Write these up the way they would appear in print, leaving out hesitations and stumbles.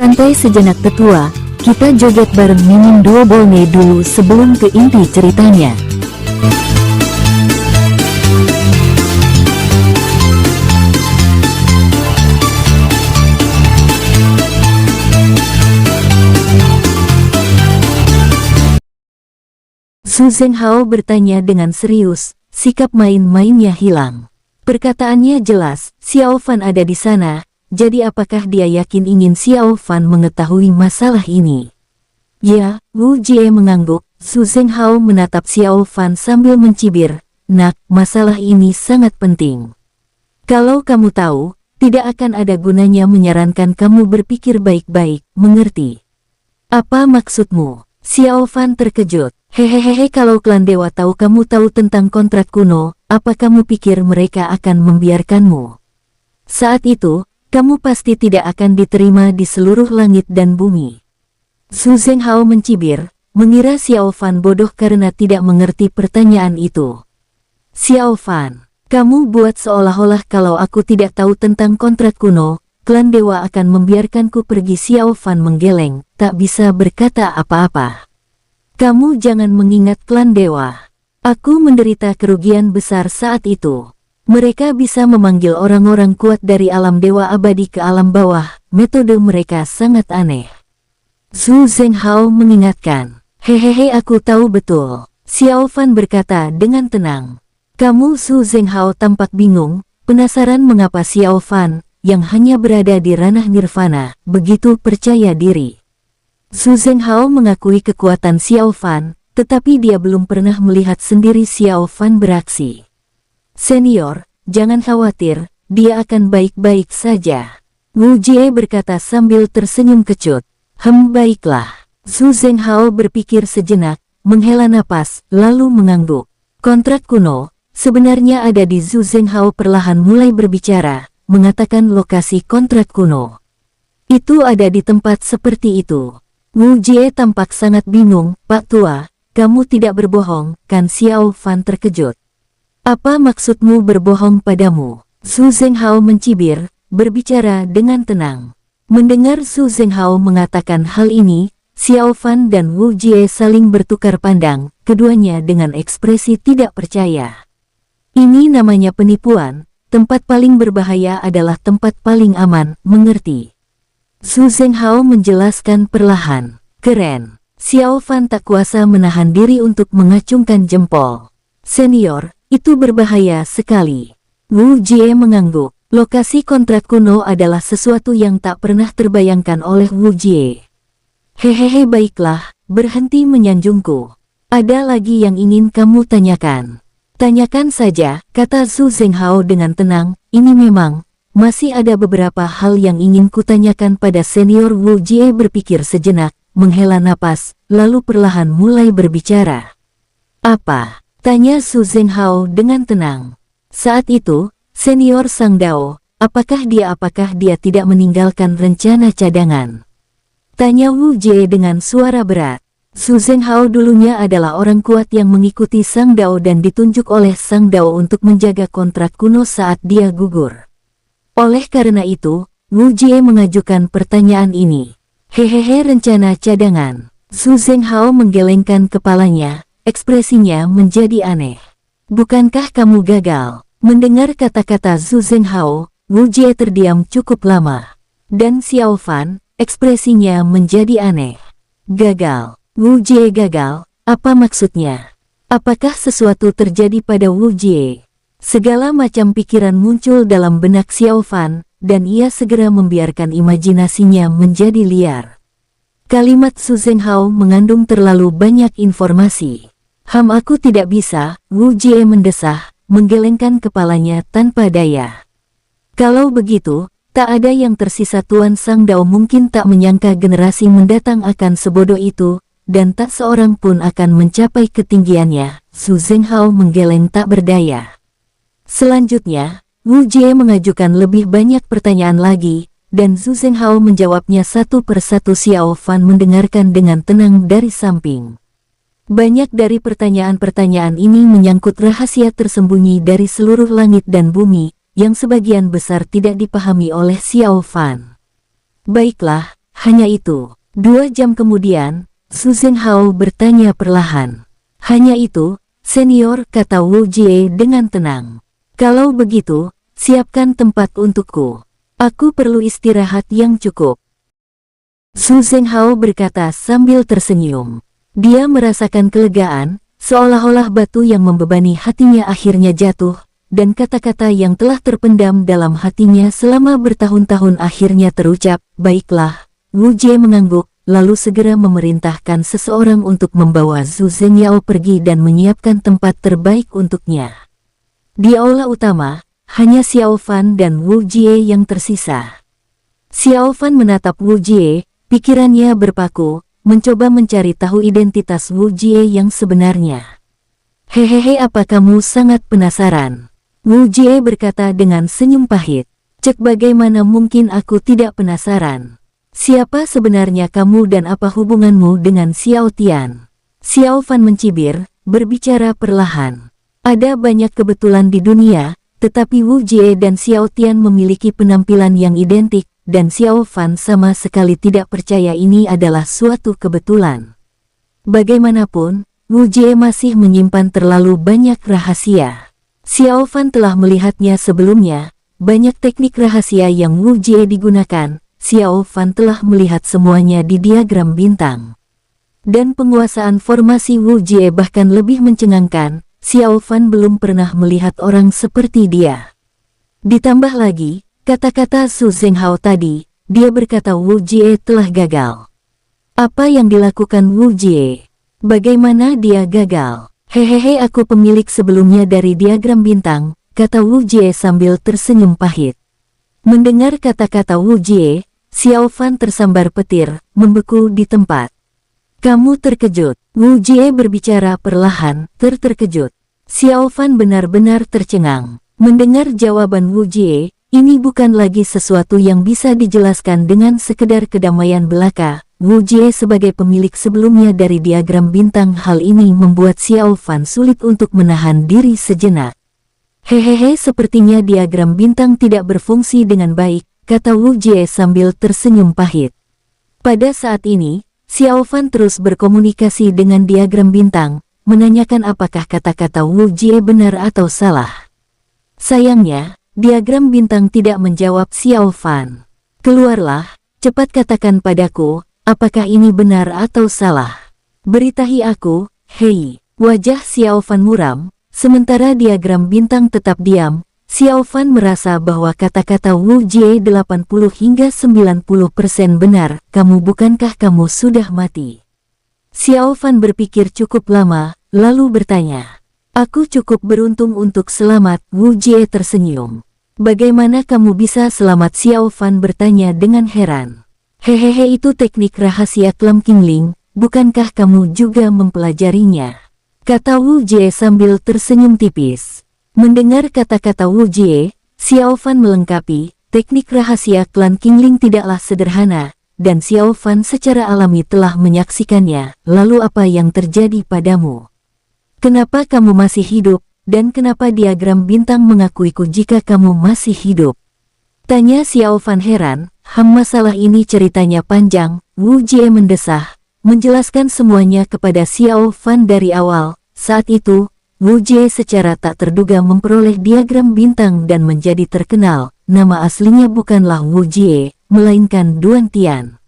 Santai sejenak tetua, kita joget bareng Mimin Duo Bolne dulu sebelum ke inti ceritanya. Su Zhenghao bertanya dengan serius, sikap main-mainnya hilang. Perkataannya jelas, Xiao Fan ada di sana. Jadi apakah dia yakin ingin Xiao Fan mengetahui masalah ini? Ya, Wu Jie mengangguk. Su Zhenghao menatap Xiao Fan sambil mencibir. Nak, masalah ini sangat penting. Kalau kamu tahu, tidak akan ada gunanya menyarankan kamu berpikir baik-baik, mengerti? Apa maksudmu? Xiao Fan terkejut. Hehehe, kalau klan dewa tahu kamu tahu tentang kontrak kuno, apa kamu pikir mereka akan membiarkanmu? Saat itu, kamu pasti tidak akan diterima di seluruh langit dan bumi. Su Zhenghao mencibir, mengira Xiao Fan bodoh karena tidak mengerti pertanyaan itu. Xiao Fan, kamu buat seolah-olah kalau aku tidak tahu tentang kontrak kuno, klan dewa akan membiarkanku pergi. Xiao Fan menggeleng, tak bisa berkata apa-apa. Kamu jangan mengingat klan dewa. Aku menderita kerugian besar saat itu. Mereka bisa memanggil orang-orang kuat dari alam dewa abadi ke alam bawah, metode mereka sangat aneh. Su Zhenghao mengingatkan, hehehe aku tahu betul. Xiao Fan berkata dengan tenang. Kamu Su Zhenghao tampak bingung, penasaran mengapa Xiao Fan, yang hanya berada di ranah nirvana, begitu percaya diri. Su Zhenghao mengakui kekuatan Xiao Fan, tetapi dia belum pernah melihat sendiri Xiao Fan beraksi. Senior, jangan khawatir, dia akan baik-baik saja. Wu Jie berkata sambil tersenyum kecut. Baiklah. Su Zhenghao berpikir sejenak, menghela napas, lalu mengangguk. Kontrak kuno, sebenarnya ada di Su Zhenghao perlahan mulai berbicara, mengatakan lokasi kontrak kuno. Itu ada di tempat seperti itu. Wu Jie tampak sangat bingung, Pak Tua, kamu tidak berbohong, kan? Xiao Fan terkejut. Apa maksudmu berbohong padamu? Su Zhenghao mencibir, berbicara dengan tenang. Mendengar Su Zhenghao mengatakan hal ini, Xiao Fan dan Wu Jie saling bertukar pandang, keduanya dengan ekspresi tidak percaya. Ini namanya penipuan, tempat paling berbahaya adalah tempat paling aman, mengerti? Su Zhenghao menjelaskan perlahan. Keren. Xiao Fan tak kuasa menahan diri untuk mengacungkan jempol. Senior, itu berbahaya sekali. Wu Jie mengangguk. Lokasi kontrak kuno adalah sesuatu yang tak pernah terbayangkan oleh Wu Jie. Hehehe baiklah, berhenti menyanjungku. Ada lagi yang ingin kamu tanyakan? Tanyakan saja, kata Su Zhenghao dengan tenang. Ini memang, masih ada beberapa hal yang ingin kutanyakan pada senior. Wu Jie berpikir sejenak, menghela napas, lalu perlahan mulai berbicara. Apa? Tanya Su Zhenghao dengan tenang. Saat itu, senior Sang Dao, apakah dia tidak meninggalkan rencana cadangan? Tanya Wu Jie dengan suara berat. Su Zhenghao dulunya adalah orang kuat yang mengikuti Sang Dao dan ditunjuk oleh Sang Dao untuk menjaga kontrak kuno saat dia gugur. Oleh karena itu, Wu Jie mengajukan pertanyaan ini. Hehehe rencana cadangan. Su Zhenghao menggelengkan kepalanya. Ekspresinya menjadi aneh. Bukankah kamu gagal? Mendengar kata-kata Su Zhenghao, Wu Jie terdiam cukup lama. Dan Xiao Fan, ekspresinya menjadi aneh. Gagal? Wu Jie gagal? Apa maksudnya? Apakah sesuatu terjadi pada Wu Jie? Segala macam pikiran muncul dalam benak Xiao Fan, dan ia segera membiarkan imajinasinya menjadi liar. Kalimat Su Zhenghao mengandung terlalu banyak informasi. Aku tidak bisa, Wu Jie mendesah, menggelengkan kepalanya tanpa daya. Kalau begitu, tak ada yang tersisa. Tuan Sang Dao mungkin tak menyangka generasi mendatang akan sebodoh itu, dan tak seorang pun akan mencapai ketinggiannya. Su Zhenghao menggeleng tak berdaya. Selanjutnya, Wu Jie mengajukan lebih banyak pertanyaan lagi, dan Su Zhenghao menjawabnya satu persatu. Xiao Fan mendengarkan dengan tenang dari samping. Banyak dari pertanyaan-pertanyaan ini menyangkut rahasia tersembunyi dari seluruh langit dan bumi, yang sebagian besar tidak dipahami oleh Xiao Fan. Baiklah, hanya itu. 2 jam kemudian, Su Zhenghao bertanya perlahan. Hanya itu, senior, kata Wu Jie dengan tenang. Kalau begitu, siapkan tempat untukku. Aku perlu istirahat yang cukup. Su Zhenghao berkata sambil tersenyum. Dia merasakan kelegaan, seolah-olah batu yang membebani hatinya akhirnya jatuh, dan kata-kata yang telah terpendam dalam hatinya selama bertahun-tahun akhirnya terucap. Baiklah. Wu Jie mengangguk, lalu segera memerintahkan seseorang untuk membawa Su Zhenghao pergi dan menyiapkan tempat terbaik untuknya. Di aula utama, hanya Xiao Fan dan Wu Jie yang tersisa. Xiao Fan menatap Wu Jie, pikirannya berpaku, mencoba mencari tahu identitas Wu Jie yang sebenarnya. Hehehe, apa kamu sangat penasaran? Wu Jie berkata dengan senyum pahit. Cek, bagaimana mungkin aku tidak penasaran? Siapa sebenarnya kamu dan apa hubunganmu dengan Xiao Tian? Xiao Fan mencibir, berbicara perlahan. Ada banyak kebetulan di dunia, tetapi Wu Jie dan Xiao Tian memiliki penampilan yang identik, dan Xiao Fan sama sekali tidak percaya ini adalah suatu kebetulan. Bagaimanapun, Wu Jie masih menyimpan terlalu banyak rahasia. Xiao Fan telah melihatnya sebelumnya, banyak teknik rahasia yang Wu Jie digunakan. Xiao Fan telah melihat semuanya di diagram bintang. Dan penguasaan formasi Wu Jie bahkan lebih mencengangkan, Xiao Fan belum pernah melihat orang seperti dia. Ditambah lagi, kata-kata Su Zhenghao tadi, dia berkata Wu Jie telah gagal. Apa yang dilakukan Wu Jie? Bagaimana dia gagal? Hehehe, aku pemilik sebelumnya dari diagram bintang, kata Wu Jie sambil tersenyum pahit. Mendengar kata-kata Wu Jie, Xiao Fan tersambar petir, membeku di tempat. Kamu terkejut? Wu Jie berbicara perlahan, terkejut. Xiao Fan benar-benar tercengang. Mendengar jawaban Wu Jie, ini bukan lagi sesuatu yang bisa dijelaskan dengan sekedar kedamaian belaka. Wu Jie sebagai pemilik sebelumnya dari diagram bintang, hal ini membuat Xiao Fan sulit untuk menahan diri sejenak. Hehehe, sepertinya diagram bintang tidak berfungsi dengan baik, kata Wu Jie sambil tersenyum pahit. Pada saat ini, Xiao Fan terus berkomunikasi dengan diagram bintang, menanyakan apakah kata-kata Wu Jie benar atau salah. Sayangnya, diagram bintang tidak menjawab Xiao Fan. Keluarlah, cepat katakan padaku, apakah ini benar atau salah. Beritahi aku, hei. Wajah Xiao Fan muram, sementara diagram bintang tetap diam. Xiao Fan merasa bahwa kata-kata Wu Jie 80 hingga 90% benar. Kamu, bukankah kamu sudah mati? Xiao Fan berpikir cukup lama, lalu bertanya. Aku cukup beruntung untuk selamat. Wu Jie tersenyum. Bagaimana kamu bisa selamat? Xiao Fan bertanya dengan heran. Hehehe, itu teknik rahasia Klam Qingling, bukankah kamu juga mempelajarinya? Kata Wu Jie sambil tersenyum tipis. Mendengar kata-kata Wu Jie, Xiao Fan melengkapi, teknik rahasia klan Qingling tidaklah sederhana, dan Xiao Fan secara alami telah menyaksikannya. Lalu apa yang terjadi padamu? Kenapa kamu masih hidup, dan kenapa diagram bintang mengakuiku jika kamu masih hidup? Tanya Xiao Fan heran. Masalah ini ceritanya panjang. Wu Jie mendesah, menjelaskan semuanya kepada Xiao Fan dari awal. Saat itu, Wu Jie secara tak terduga memperoleh diagram bintang dan menjadi terkenal. Nama aslinya bukanlah Wu Jie, melainkan Duan Tian.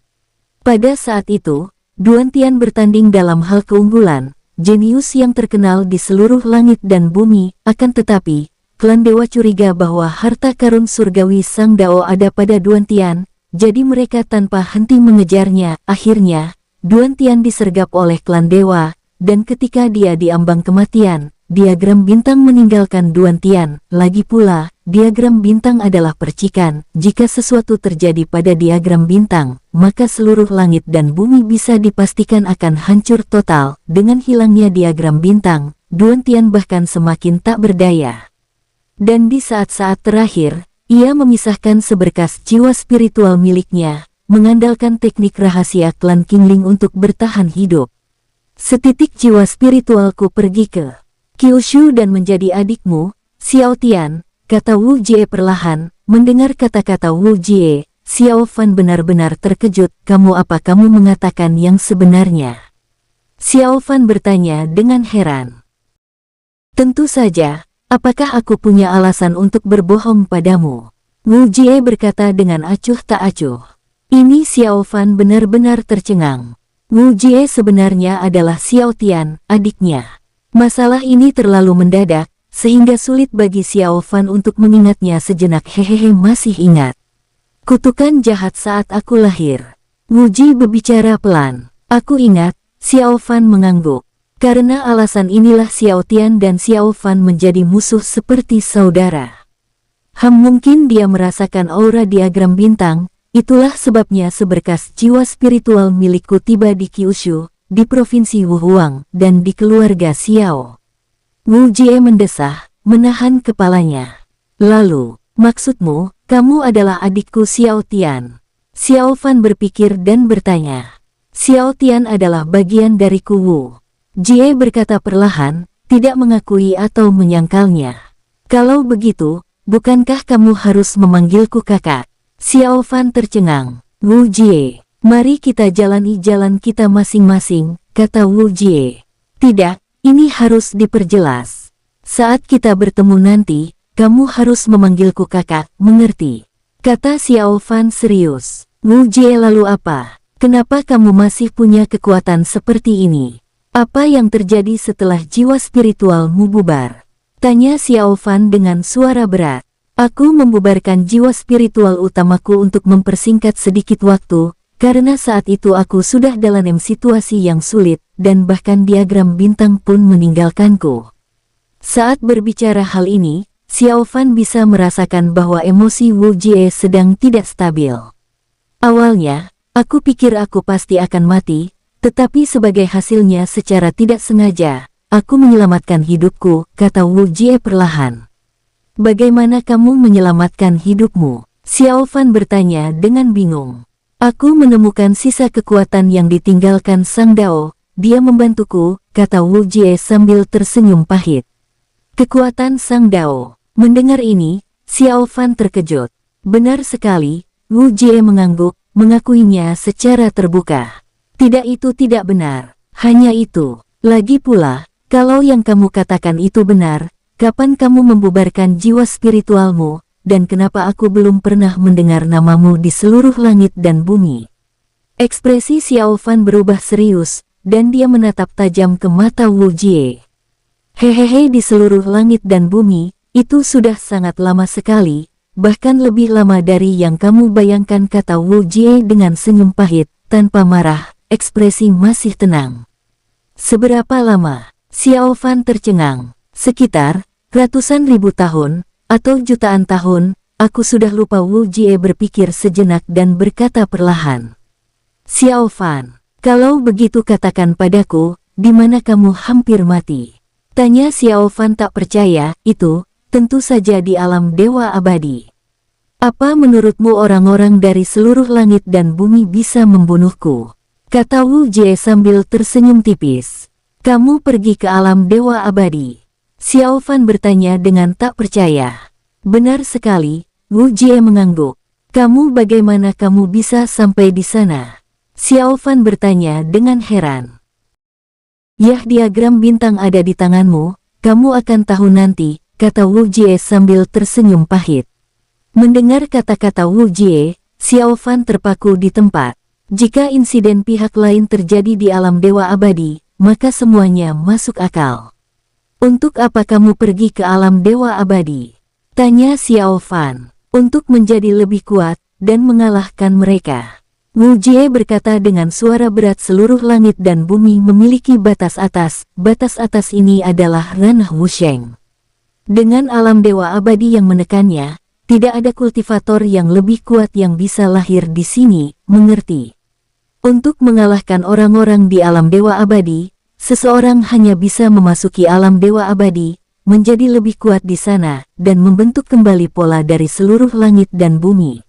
Pada saat itu, Duan Tian bertanding dalam hal keunggulan, jenius yang terkenal di seluruh langit dan bumi. Akan tetapi, klan dewa curiga bahwa harta karun surgawi Sang Dao ada pada Duan Tian, jadi mereka tanpa henti mengejarnya. Akhirnya, Duan Tian disergap oleh klan dewa, dan ketika dia diambang kematian, diagram bintang meninggalkan Duan Tian. Lagi pula, diagram bintang adalah percikan. Jika sesuatu terjadi pada diagram bintang, maka seluruh langit dan bumi bisa dipastikan akan hancur total. Dengan hilangnya diagram bintang, Duan Tian bahkan semakin tak berdaya. Dan di saat-saat terakhir, ia memisahkan seberkas jiwa spiritual miliknya, mengandalkan teknik rahasia klan Qingling untuk bertahan hidup. Setitik jiwa spiritualku pergi ke Kyushu dan menjadi adikmu, Xiao Tian, kata Wu Jie perlahan. Mendengar kata-kata Wu Jie, Xiao Fan benar-benar terkejut. Kamu mengatakan yang sebenarnya? Xiao Fan bertanya dengan heran. Tentu saja, apakah aku punya alasan untuk berbohong padamu? Wu Jie berkata dengan acuh tak acuh. Ini Xiao Fan benar-benar tercengang. Wu Jie sebenarnya adalah Xiao Tian, adiknya. Masalah ini terlalu mendadak, sehingga sulit bagi Xiao Fan untuk mengingatnya sejenak. Hehehe, masih ingat. Kutukan jahat saat aku lahir. Wu Ji berbicara pelan. Aku ingat. Xiao Fan mengangguk. Karena alasan inilah Xiao Tian dan Xiao Fan menjadi musuh seperti saudara. Mungkin dia merasakan aura diagram bintang. Itulah sebabnya seberkas jiwa spiritual milikku tiba di Kyushu, di Provinsi Wuhuang, dan di keluarga Xiao. Wu Jie mendesah, menahan kepalanya. Lalu, maksudmu, kamu adalah adikku Xiao Tian? Xiao Fan berpikir dan bertanya. Xiao Tian adalah bagian dariku. Wu Jie berkata perlahan, tidak mengakui atau menyangkalnya. Kalau begitu, bukankah kamu harus memanggilku kakak? Xiao Fan tercengang. Wu Jie, mari kita jalani jalan kita masing-masing, kata Wu Jie. Tidak, ini harus diperjelas. Saat kita bertemu nanti, kamu harus memanggilku kakak, mengerti? Kata Xiao Fan serius. Wu Jie, lalu apa? Kenapa kamu masih punya kekuatan seperti ini? Apa yang terjadi setelah jiwa spiritualmu bubar? Tanya Xiao Fan dengan suara berat. Aku membubarkan jiwa spiritual utamaku untuk mempersingkat sedikit waktu, karena saat itu aku sudah dalam situasi yang sulit, dan bahkan diagram bintang pun meninggalkanku. Saat berbicara hal ini, Xiao Fan bisa merasakan bahwa emosi Wu Jie sedang tidak stabil. Awalnya, aku pikir aku pasti akan mati, tetapi sebagai hasilnya secara tidak sengaja, aku menyelamatkan hidupku, kata Wu Jie perlahan. Bagaimana kamu menyelamatkan hidupmu? Xiao Fan bertanya dengan bingung. Aku menemukan sisa kekuatan yang ditinggalkan Sang Dao, dia membantuku, kata Wu Jie sambil tersenyum pahit. Kekuatan Sang Dao. Mendengar ini, Xiao Fan terkejut. Benar sekali, Wu Jie mengangguk, mengakuinya secara terbuka. Tidak, itu tidak benar. Hanya itu. Lagi pula, kalau yang kamu katakan itu benar, kapan kamu membubarkan jiwa spiritualmu, dan kenapa aku belum pernah mendengar namamu di seluruh langit dan bumi? Ekspresi Xiao Fan berubah serius, dan dia menatap tajam ke mata Wu Jie. Hehehe, di seluruh langit dan bumi, itu sudah sangat lama sekali, bahkan lebih lama dari yang kamu bayangkan, kata Wu Jie dengan senyum pahit, tanpa marah, ekspresi masih tenang. Seberapa lama? Xiao Fan tercengang. Sekitar ratusan ribu tahun, atau jutaan tahun, aku sudah lupa. Wu Jie berpikir sejenak dan berkata perlahan. Xiao Fan, kalau begitu katakan padaku, di mana kamu hampir mati? Tanya Xiao Fan tak percaya. Itu, tentu saja di alam dewa abadi. Apa menurutmu orang-orang dari seluruh langit dan bumi bisa membunuhku? Kata Wu Jie sambil tersenyum tipis. Kamu pergi ke alam dewa abadi? Xiao Fan bertanya dengan tak percaya. Benar sekali, Wu Jie mengangguk. Bagaimana kamu bisa sampai di sana? Xiao Fan bertanya dengan heran. Yah, diagram bintang ada di tanganmu, kamu akan tahu nanti, kata Wu Jie sambil tersenyum pahit. Mendengar kata-kata Wu Jie, Xiao Fan terpaku di tempat. Jika insiden pihak lain terjadi di alam dewa abadi, maka semuanya masuk akal. Untuk apa kamu pergi ke alam dewa abadi? Tanya Xiao Fan. Untuk menjadi lebih kuat, dan mengalahkan mereka. Wu Jie berkata dengan suara berat, seluruh langit dan bumi memiliki batas atas ini adalah ranah Wusheng. Dengan alam dewa abadi yang menekannya, tidak ada kultivator yang lebih kuat yang bisa lahir di sini, mengerti? Untuk mengalahkan orang-orang di alam dewa abadi, seseorang hanya bisa memasuki alam dewa abadi, menjadi lebih kuat di sana, dan membentuk kembali pola dari seluruh langit dan bumi.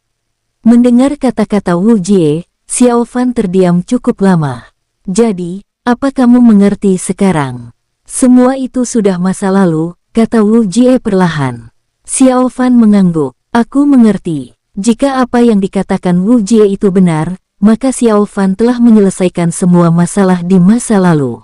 Mendengar kata-kata Wu Jie, Xiao Fan terdiam cukup lama. Jadi, apa kamu mengerti sekarang? Semua itu sudah masa lalu, kata Wu Jie perlahan. Xiao Fan mengangguk. Aku mengerti. Jika apa yang dikatakan Wu Jie itu benar, maka Xiao Fan telah menyelesaikan semua masalah di masa lalu.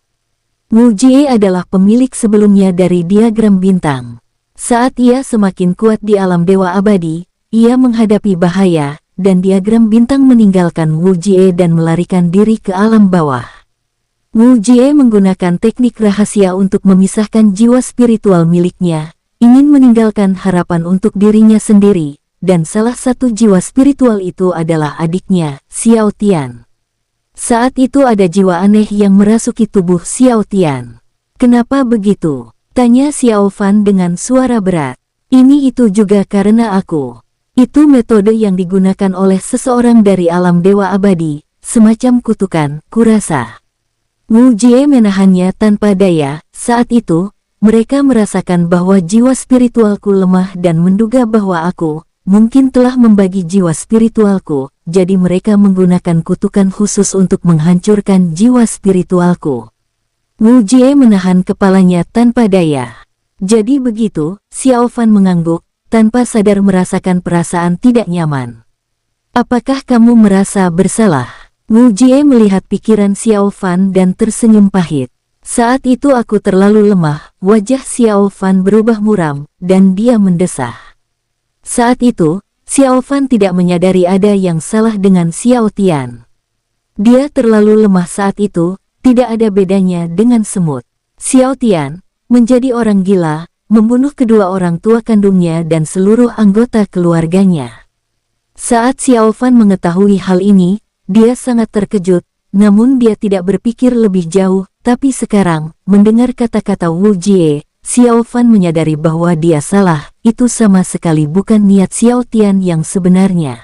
Wu Jie adalah pemilik sebelumnya dari diagram bintang. Saat ia semakin kuat di alam dewa abadi, ia menghadapi bahaya, dan diagram bintang meninggalkan Wu Jie dan melarikan diri ke alam bawah. Wu Jie menggunakan teknik rahasia untuk memisahkan jiwa spiritual miliknya, ingin meninggalkan harapan untuk dirinya sendiri, dan salah satu jiwa spiritual itu adalah adiknya, Xiao Tian. Saat itu ada jiwa aneh yang merasuki tubuh Xiao Tian. "Kenapa begitu?" tanya Xiao Fan dengan suara berat. "Ini itu juga karena aku." Itu metode yang digunakan oleh seseorang dari alam dewa abadi, semacam kutukan, kurasa. Wu Jie menahannya tanpa daya. Saat itu, mereka merasakan bahwa jiwa spiritualku lemah dan menduga bahwa aku mungkin telah membagi jiwa spiritualku, jadi mereka menggunakan kutukan khusus untuk menghancurkan jiwa spiritualku. Wu Jie menahan kepalanya tanpa daya. "Jadi begitu?" Xiao Fan mengangguk, tanpa sadar merasakan perasaan tidak nyaman. "Apakah kamu merasa bersalah?" Wu Jie melihat pikiran Xiao Fan dan tersenyum pahit. "Saat itu aku terlalu lemah." Wajah Xiao Fan berubah muram, dan dia mendesah. Saat itu, Xiao Fan tidak menyadari ada yang salah dengan Xiao Tian. Dia terlalu lemah saat itu, tidak ada bedanya dengan semut. Xiao Tian menjadi orang gila, membunuh kedua orang tua kandungnya dan seluruh anggota keluarganya. Saat Xiao Fan mengetahui hal ini, dia sangat terkejut, namun dia tidak berpikir lebih jauh, tapi sekarang, mendengar kata-kata Wu Jie, Xiao Fan menyadari bahwa dia salah, itu sama sekali bukan niat Xiao Tian yang sebenarnya.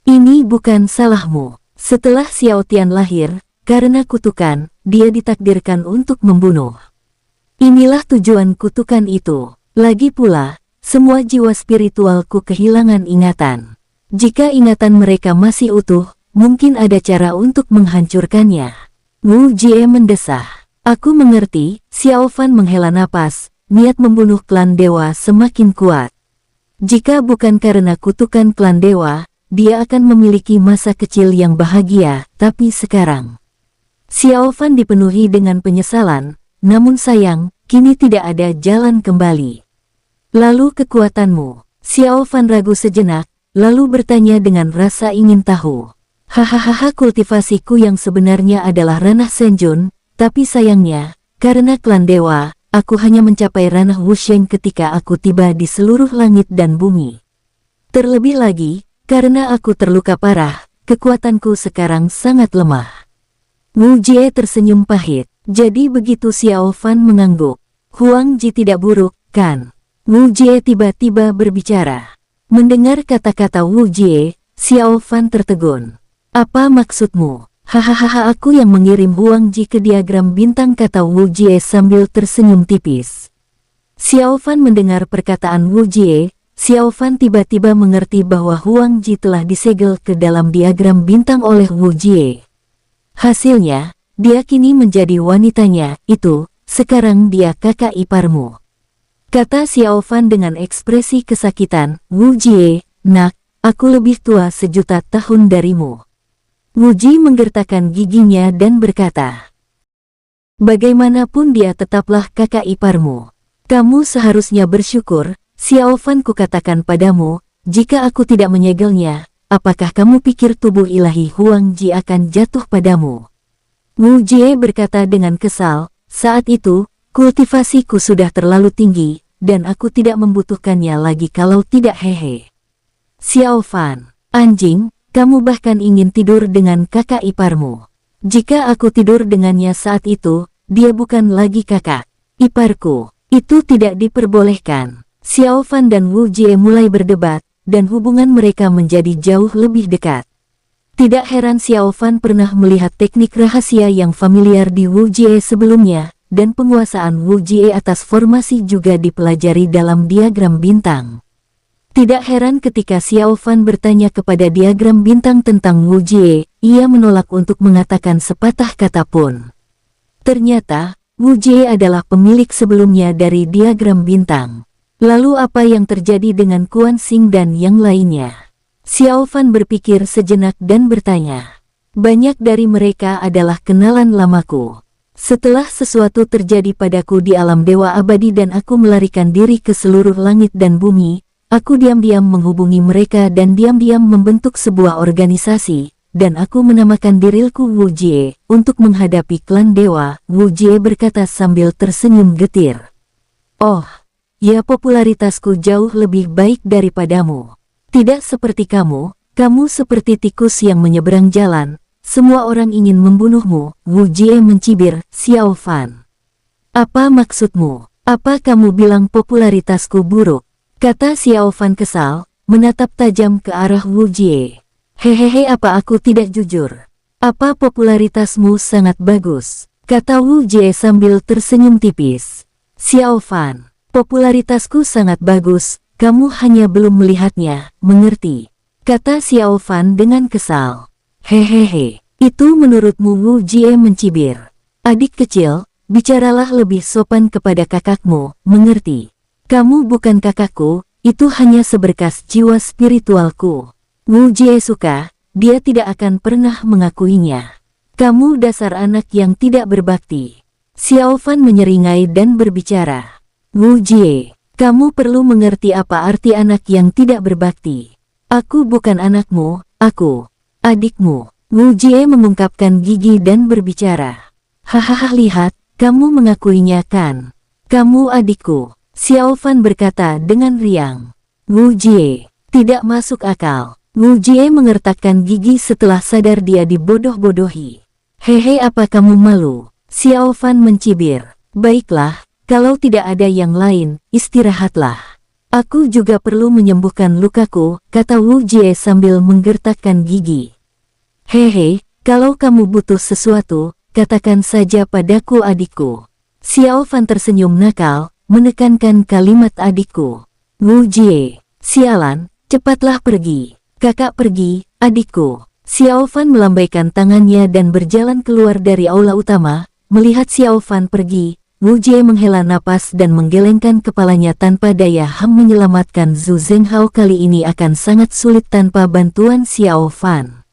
"Ini bukan salahmu." Setelah Xiao Tian lahir, karena kutukan, dia ditakdirkan untuk membunuh. Inilah tujuan kutukan itu. Lagi pula, semua jiwa spiritualku kehilangan ingatan. Jika ingatan mereka masih utuh, mungkin ada cara untuk menghancurkannya. Wu Jie mendesah. "Aku mengerti." Xiao Fan menghela napas, niat membunuh klan dewa semakin kuat. Jika bukan karena kutukan klan dewa, dia akan memiliki masa kecil yang bahagia, tapi sekarang. Xiao Fan dipenuhi dengan penyesalan, namun sayang, kini tidak ada jalan kembali. "Lalu kekuatanmu?" Xiao Fan ragu sejenak, lalu bertanya dengan rasa ingin tahu. "Hahaha, kultivasiku yang sebenarnya adalah ranah Senjun, tapi sayangnya, karena klan dewa, aku hanya mencapai ranah Wusheng ketika aku tiba di seluruh langit dan bumi. Terlebih lagi, karena aku terluka parah, kekuatanku sekarang sangat lemah." Wu Jie tersenyum pahit. "Jadi begitu?" Xiao Fan mengangguk. "Huang Ji tidak buruk, kan?" Wu Jie tiba-tiba berbicara. Mendengar kata-kata Wu Jie, Xiao Fan tertegun. "Apa maksudmu?" "Hahaha, aku yang mengirim Huang Ji ke diagram bintang," kata Wu Jie sambil tersenyum tipis. Xiao Fan mendengar perkataan Wu Jie, Xiao Fan tiba-tiba mengerti bahwa Huang Ji telah disegel ke dalam diagram bintang oleh Wu Jie. Hasilnya, dia kini menjadi wanitanya, itu, sekarang dia kakak iparmu. Kata Xiao Fan dengan ekspresi kesakitan. "Wu Jie, nak, aku lebih tua 1.000.000 tahun darimu." Wu Ji menggertakkan giginya dan berkata, "Bagaimanapun dia tetaplah kakak iparmu. Kamu seharusnya bersyukur." "Xiao Fan, kukatakan padamu, jika aku tidak menyegelnya, apakah kamu pikir tubuh ilahi Huang Ji akan jatuh padamu?" Wu Jie berkata dengan kesal, "Saat itu, kultivasiku sudah terlalu tinggi, dan aku tidak membutuhkannya lagi kalau tidak." "Hehe. Xiao Fan, anjing, kamu bahkan ingin tidur dengan kakak iparmu. Jika aku tidur dengannya saat itu, dia bukan lagi kakak iparku. Itu tidak diperbolehkan." Xiao Fan dan Wu Jie mulai berdebat, dan hubungan mereka menjadi jauh lebih dekat. Tidak heran Xiao Fan pernah melihat teknik rahasia yang familiar di Wu Jie sebelumnya, dan penguasaan Wu Jie atas formasi juga dipelajari dalam diagram bintang. Tidak heran ketika Xiao Fan bertanya kepada diagram bintang tentang Wu Jie, ia menolak untuk mengatakan sepatah kata pun. Ternyata, Wu Jie adalah pemilik sebelumnya dari diagram bintang. Lalu apa yang terjadi dengan Quan Xing dan yang lainnya? Xiao Fan berpikir sejenak dan bertanya. Banyak dari mereka adalah kenalan lamaku. Setelah sesuatu terjadi padaku di alam dewa abadi dan aku melarikan diri ke seluruh langit dan bumi, aku diam-diam menghubungi mereka dan diam-diam membentuk sebuah organisasi, dan aku menamakan diriku Wu Jie untuk menghadapi klan dewa, Wu Jie berkata sambil tersenyum getir. Oh, ya popularitasku jauh lebih baik daripadamu. Tidak seperti kamu seperti tikus yang menyeberang jalan, semua orang ingin membunuhmu, Wu Jie mencibir. Xiao Fan. Apa maksudmu? Apa kamu bilang popularitasku buruk? Kata Xiao Fan kesal, menatap tajam ke arah Wu Jie. Hehehe, apa aku tidak jujur? Apa popularitasmu sangat bagus? Kata Wu Jie sambil tersenyum tipis. Xiao Fan, popularitasku sangat bagus. Kamu hanya belum melihatnya, mengerti? Kata Xiao Fan dengan kesal. Hehehe, itu menurutmu? Wu Jie mencibir. Adik kecil, bicaralah lebih sopan kepada kakakmu, mengerti? Kamu bukan kakakku, itu hanya seberkas jiwa spiritualku. Wu Jie suka, dia tidak akan pernah mengakuinya. Kamu dasar anak yang tidak berbakti. Xiao Fan menyeringai dan berbicara. Wu Jie, kamu perlu mengerti apa arti anak yang tidak berbakti. Aku bukan anakmu, aku adikmu. Wu Jie mengungkapkan gigi dan berbicara. Hahaha, lihat, kamu mengakuinya kan? Kamu adikku. Xiao Fan berkata dengan riang. Wu Jie, tidak masuk akal. Wu Jie mengertakkan gigi setelah sadar dia dibodoh-bodohi. Hehe, apa kamu malu? Xiao Fan mencibir. Baiklah. Kalau tidak ada yang lain, istirahatlah. Aku juga perlu menyembuhkan lukaku, kata Wu Jie sambil menggertakkan gigi. Hehe, kalau kamu butuh sesuatu, katakan saja padaku adikku. Xiao Fan tersenyum nakal, menekankan kalimat adikku. Wu Jie, sialan, cepatlah pergi. Kakak pergi, adikku. Xiao Fan melambaikan tangannya dan berjalan keluar dari aula utama. Melihat Xiao Fan pergi, Wu Jie menghela napas dan menggelengkan kepalanya tanpa daya. Menyelamatkan Zhu Zhenghao kali ini akan sangat sulit tanpa bantuan Xiao Fan.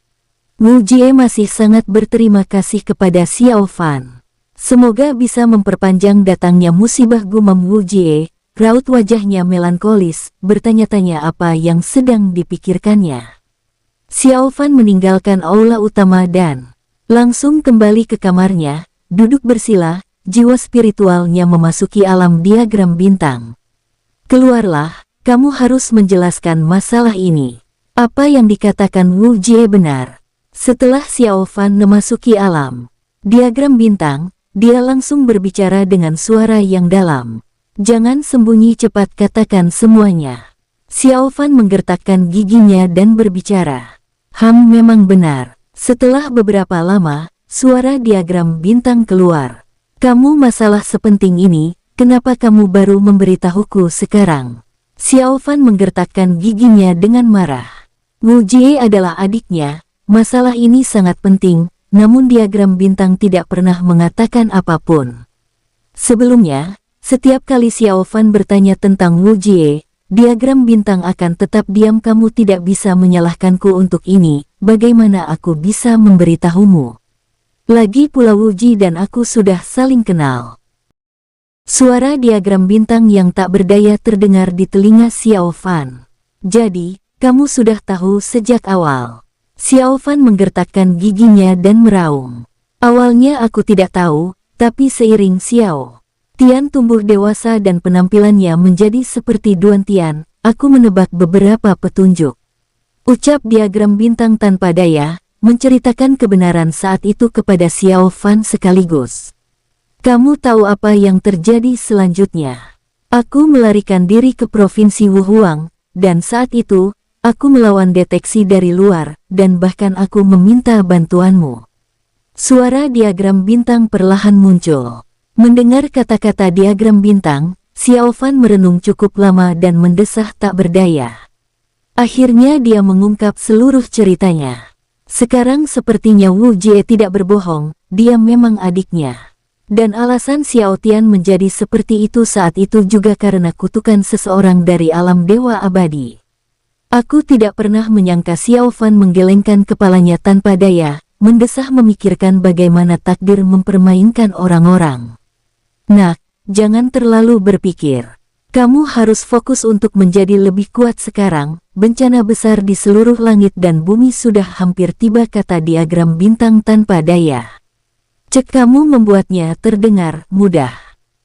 Wu Jie masih sangat berterima kasih kepada Xiao Fan. Semoga bisa memperpanjang datangnya musibah, gumam Wu Jie. Raut wajahnya melankolis, bertanya-tanya apa yang sedang dipikirkannya. Xiao Fan meninggalkan aula utama dan langsung kembali ke kamarnya, duduk bersila. Jiwa spiritualnya memasuki alam diagram bintang. Keluarlah, kamu harus menjelaskan masalah ini. Apa yang dikatakan Wu Jie benar. Setelah Xiao Fan memasuki alam diagram bintang, dia langsung berbicara dengan suara yang dalam. Jangan sembunyi, cepat katakan semuanya. Xiao Fan menggertakkan giginya dan berbicara. Memang benar. Setelah beberapa lama, suara diagram bintang keluar. Kamu masalah sepenting ini, kenapa kamu baru memberitahuku sekarang? Xiao Fan menggertakkan giginya dengan marah. Wu Jie adalah adiknya, masalah ini sangat penting, namun diagram bintang tidak pernah mengatakan apapun. Sebelumnya, setiap kali Xiao Fan bertanya tentang Wu Jie, diagram bintang akan tetap diam. Kamu tidak bisa menyalahkanku untuk ini, bagaimana aku bisa memberitahumu? Lagi pula Wu Jie dan aku sudah saling kenal. Suara diagram bintang yang tak berdaya terdengar di telinga Xiao Fan. Jadi, kamu sudah tahu sejak awal. Xiao Fan menggertakkan giginya dan meraung. Awalnya aku tidak tahu, tapi seiring Xiao Tian tumbuh dewasa dan penampilannya menjadi seperti Duan Tian, aku menebak beberapa petunjuk. Ucap diagram bintang tanpa daya, menceritakan kebenaran saat itu kepada Xiao Fan sekaligus. Kamu tahu apa yang terjadi selanjutnya? Aku melarikan diri ke provinsi Wuhuang, dan saat itu, aku melawan deteksi dari luar, dan bahkan aku meminta bantuanmu. Suara diagram bintang perlahan muncul. Mendengar kata-kata diagram bintang, Xiao Fan merenung cukup lama dan mendesah tak berdaya. Akhirnya dia mengungkap seluruh ceritanya. Sekarang sepertinya Wu Jie tidak berbohong, dia memang adiknya. Dan alasan Xiao Tian menjadi seperti itu saat itu juga karena kutukan seseorang dari alam dewa abadi. Aku tidak pernah menyangka Xiao Fan menggelengkan kepalanya tanpa daya, mendesah memikirkan bagaimana takdir mempermainkan orang-orang. Nak, jangan terlalu berpikir. Kamu harus fokus untuk menjadi lebih kuat sekarang. Bencana besar di seluruh langit dan bumi sudah hampir tiba, kata diagram bintang tanpa daya. Cek, kamu membuatnya terdengar mudah.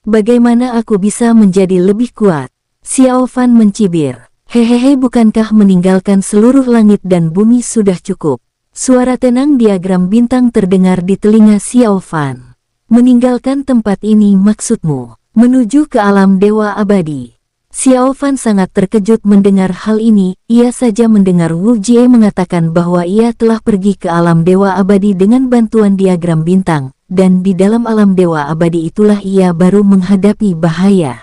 Bagaimana aku bisa menjadi lebih kuat? Xiao Fan mencibir. Hehehe, bukankah meninggalkan seluruh langit dan bumi sudah cukup? Suara tenang diagram bintang terdengar di telinga Xiao Fan. Meninggalkan tempat ini maksudmu? Menuju ke alam dewa abadi. Xiao Fan sangat terkejut mendengar hal ini. Ia saja mendengar Wu Jie mengatakan bahwa ia telah pergi ke alam dewa abadi dengan bantuan diagram bintang, dan di dalam alam dewa abadi itulah ia baru menghadapi bahaya.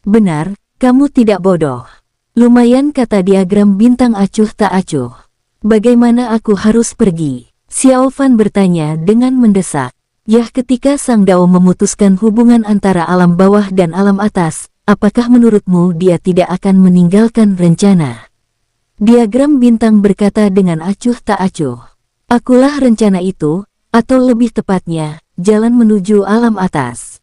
Benar, kamu tidak bodoh. Lumayan, kata diagram bintang acuh tak acuh. Bagaimana aku harus pergi? Xiao Fan bertanya dengan mendesak. Yah, ketika Sang Dao memutuskan hubungan antara alam bawah dan alam atas, apakah menurutmu dia tidak akan meninggalkan rencana? Diagram bintang berkata dengan acuh tak acuh. Akulah rencana itu, atau lebih tepatnya, jalan menuju alam atas.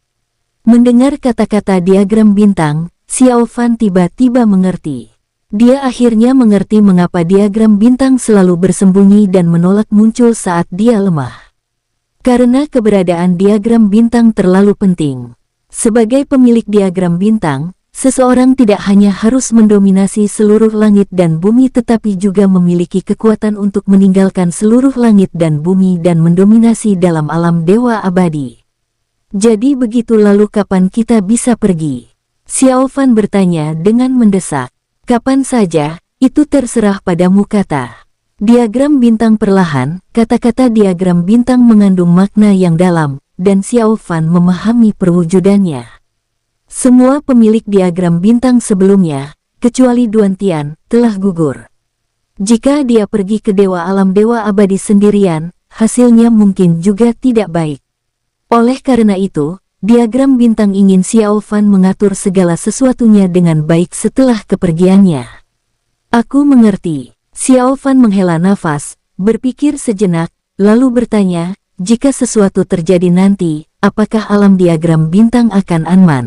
Mendengar kata-kata diagram bintang, Xiao Fan tiba-tiba mengerti. Dia akhirnya mengerti mengapa diagram bintang selalu bersembunyi dan menolak muncul saat dia lemah. Karena keberadaan diagram bintang terlalu penting. Sebagai pemilik diagram bintang, seseorang tidak hanya harus mendominasi seluruh langit dan bumi tetapi juga memiliki kekuatan untuk meninggalkan seluruh langit dan bumi dan mendominasi dalam alam dewa abadi. Jadi begitu, lalu kapan kita bisa pergi? Xiao Fan bertanya dengan mendesak. Kapan saja, itu terserah padamu, kata diagram bintang perlahan. Kata-kata diagram bintang mengandung makna yang dalam, dan Xiao Fan memahami perwujudannya. Semua pemilik diagram bintang sebelumnya, kecuali Duan Tian, telah gugur. Jika dia pergi ke dewa alam dewa abadi sendirian, hasilnya mungkin juga tidak baik. Oleh karena itu, diagram bintang ingin Xiao Fan mengatur segala sesuatunya dengan baik setelah kepergiannya. Aku mengerti. Xiao Fan menghela nafas, berpikir sejenak, lalu bertanya, jika sesuatu terjadi nanti, apakah alam diagram bintang akan aman?